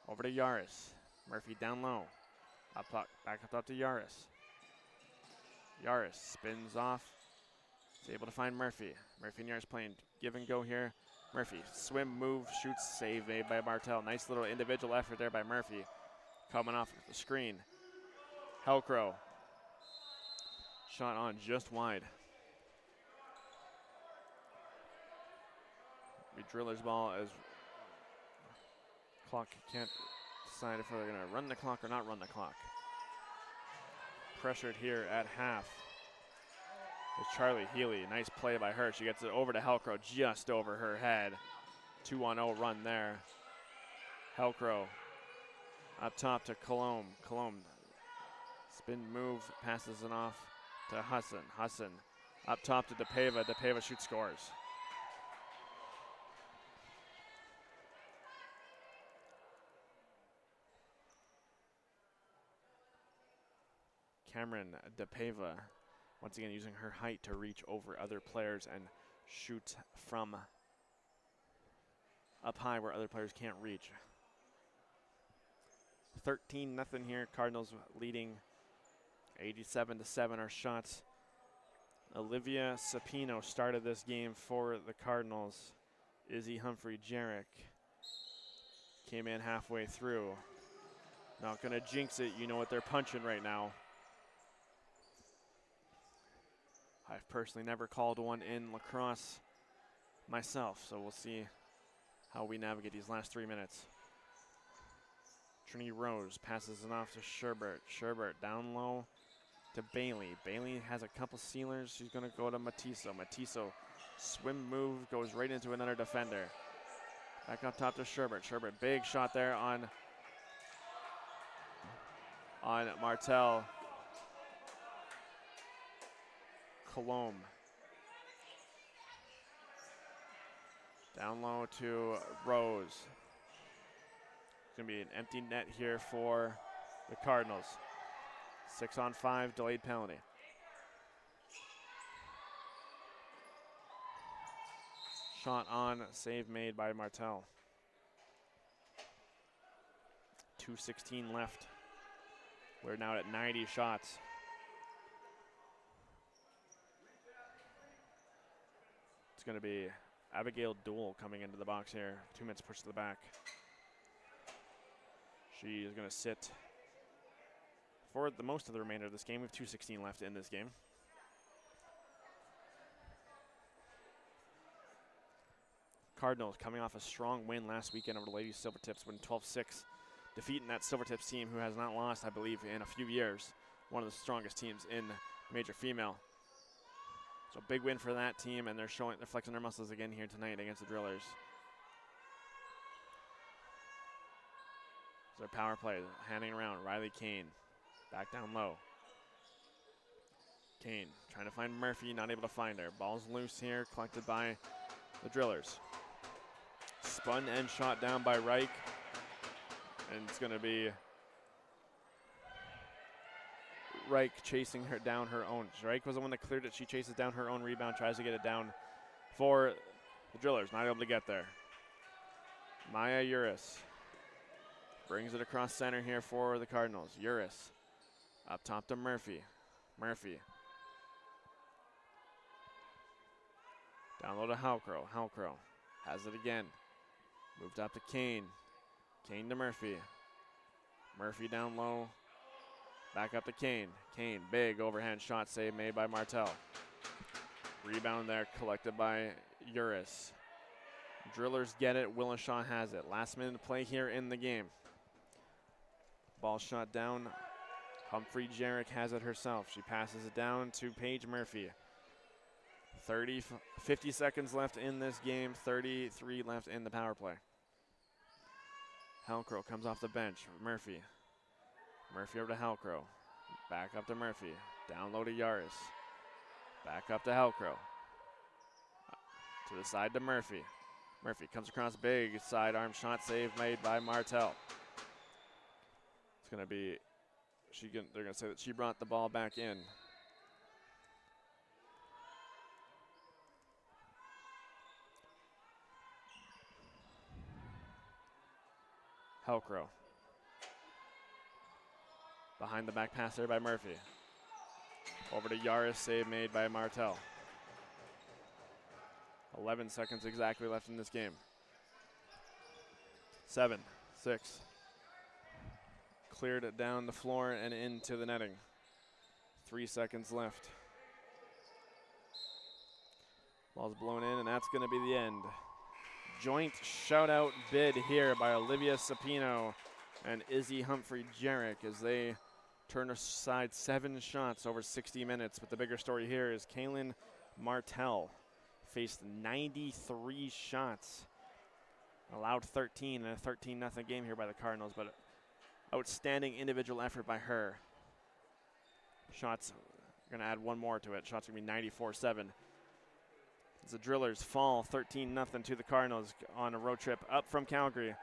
over to Yaris. Murphy down low. Up top, back up top to Yaris. Yaris spins off. Is able to find Murphy. Murphy and Yaris playing give and go here. Murphy, swim, move, shoots, save made by Martel. Nice little individual effort there by Murphy. Coming off the screen. Halcrow. Shot on just wide. The driller's ball as clock can't decide if we're going to run the clock or not run the clock. Pressured here at half. It's Charlie Healy. Nice play by her. She gets it over to Halcrow, just over her head. 2-1-0 run there. Halcrow up top to Colombe. Colombe spin move, passes it off to Husson. Husson up top to DePava. DePava shoots, scores. Cameron DePava, once again using her height to reach over other players and shoot from up high where other players can't reach. 13-0 here. Cardinals leading 87-7 our shots. Olivia Sapino started this game for the Cardinals. Izzy Humphrey-Jarek came in halfway through. Not going to jinx it. You know what they're punching right now. I've personally never called one in lacrosse myself, so we'll see how we navigate these last 3 minutes. Trinity Rose passes it off to Sherbert. Sherbert down low to Bailey. Bailey has a couple sealers. She's going to go to Matiso. Matiso, swim move, goes right into another defender. Back up top to Sherbert. Sherbert, big shot there on Martel. Colombe. Down low to Rose. It's going to be an empty net here for the Cardinals. 6-on-5, delayed penalty. Shot on, save made by Martel. 2:16 left. We're now at 90 shots. It's going to be Abigail Duell coming into the box here. 2 minutes push to the back. She is going to sit for the most of the remainder of this game. We have 2:16 left in this game. Cardinals coming off a strong win last weekend over the Ladies Silvertips, winning 12-6, defeating that Silvertips team who has not lost, I believe, in a few years. One of the strongest teams in Major Female. So big win for that team, and they're flexing their muscles again here tonight against the Drillers. Their power play, handing around. Riley Kane, back down low. Kane trying to find Murphy, not able to find her. Ball's loose here, collected by the Drillers. Spun and shot down by Reich. And it's going to be Reich chasing her down her own. Reich was the one that cleared it. She chases down her own rebound, tries to get it down for the Drillers. Not able to get there. Maya Uris brings it across center here for the Cardinals. Uris up top to Murphy. Murphy. Down low to Halcrow. Halcrow has it again. Moved up to Kane. Kane to Murphy. Murphy down low. Back up to Kane. Kane, big overhand shot save made by Martel. Rebound there collected by Uris. Drillers get it. Willishaw has it. Last minute play here in the game. Ball shot down. Humphrey Jarek has it herself. She passes it down to Paige Murphy. 50 seconds left in this game. 33 left in the power play. Halcrow comes off the bench. Murphy. Murphy over to Halcrow. Back up to Murphy. Down low to Yaris. Back up to Halcrow. To the side to Murphy. Murphy comes across big. Sidearm shot save made by Martel. It's going to be, they're going to say that she brought the ball back in. Halcrow. Behind the back pass there by Murphy. Over to Yaris, save made by Martel. 11 seconds exactly left in this game. 7, 6. Cleared it down the floor and into the netting. 3 seconds left. Ball's blown in, and that's going to be the end. Joint shout-out bid here by Olivia Sapino and Izzy Humphrey Jarek as they turn aside 7 shots over 60 minutes. But the bigger story here is Kaylin Martel faced 93 shots, allowed 13 in a 13-0 game here by the Cardinals, but outstanding individual effort by her. Shots, going to add one more to it. Shots going to be 94-7. As the Drillers fall 13-0 to the Cardinals on a road trip up from Calgary.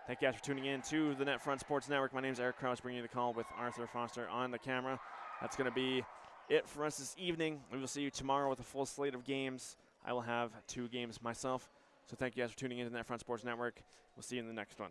Thank you guys for tuning in to the NetFront Sports Network. My name is Eric Krause, bringing you the call with Arthur Foster on the camera. That's going to be it for us this evening. We will see you tomorrow with a full slate of games. I will have 2 games myself. So thank you guys for tuning in to the NetFront Sports Network. We'll see you in the next one.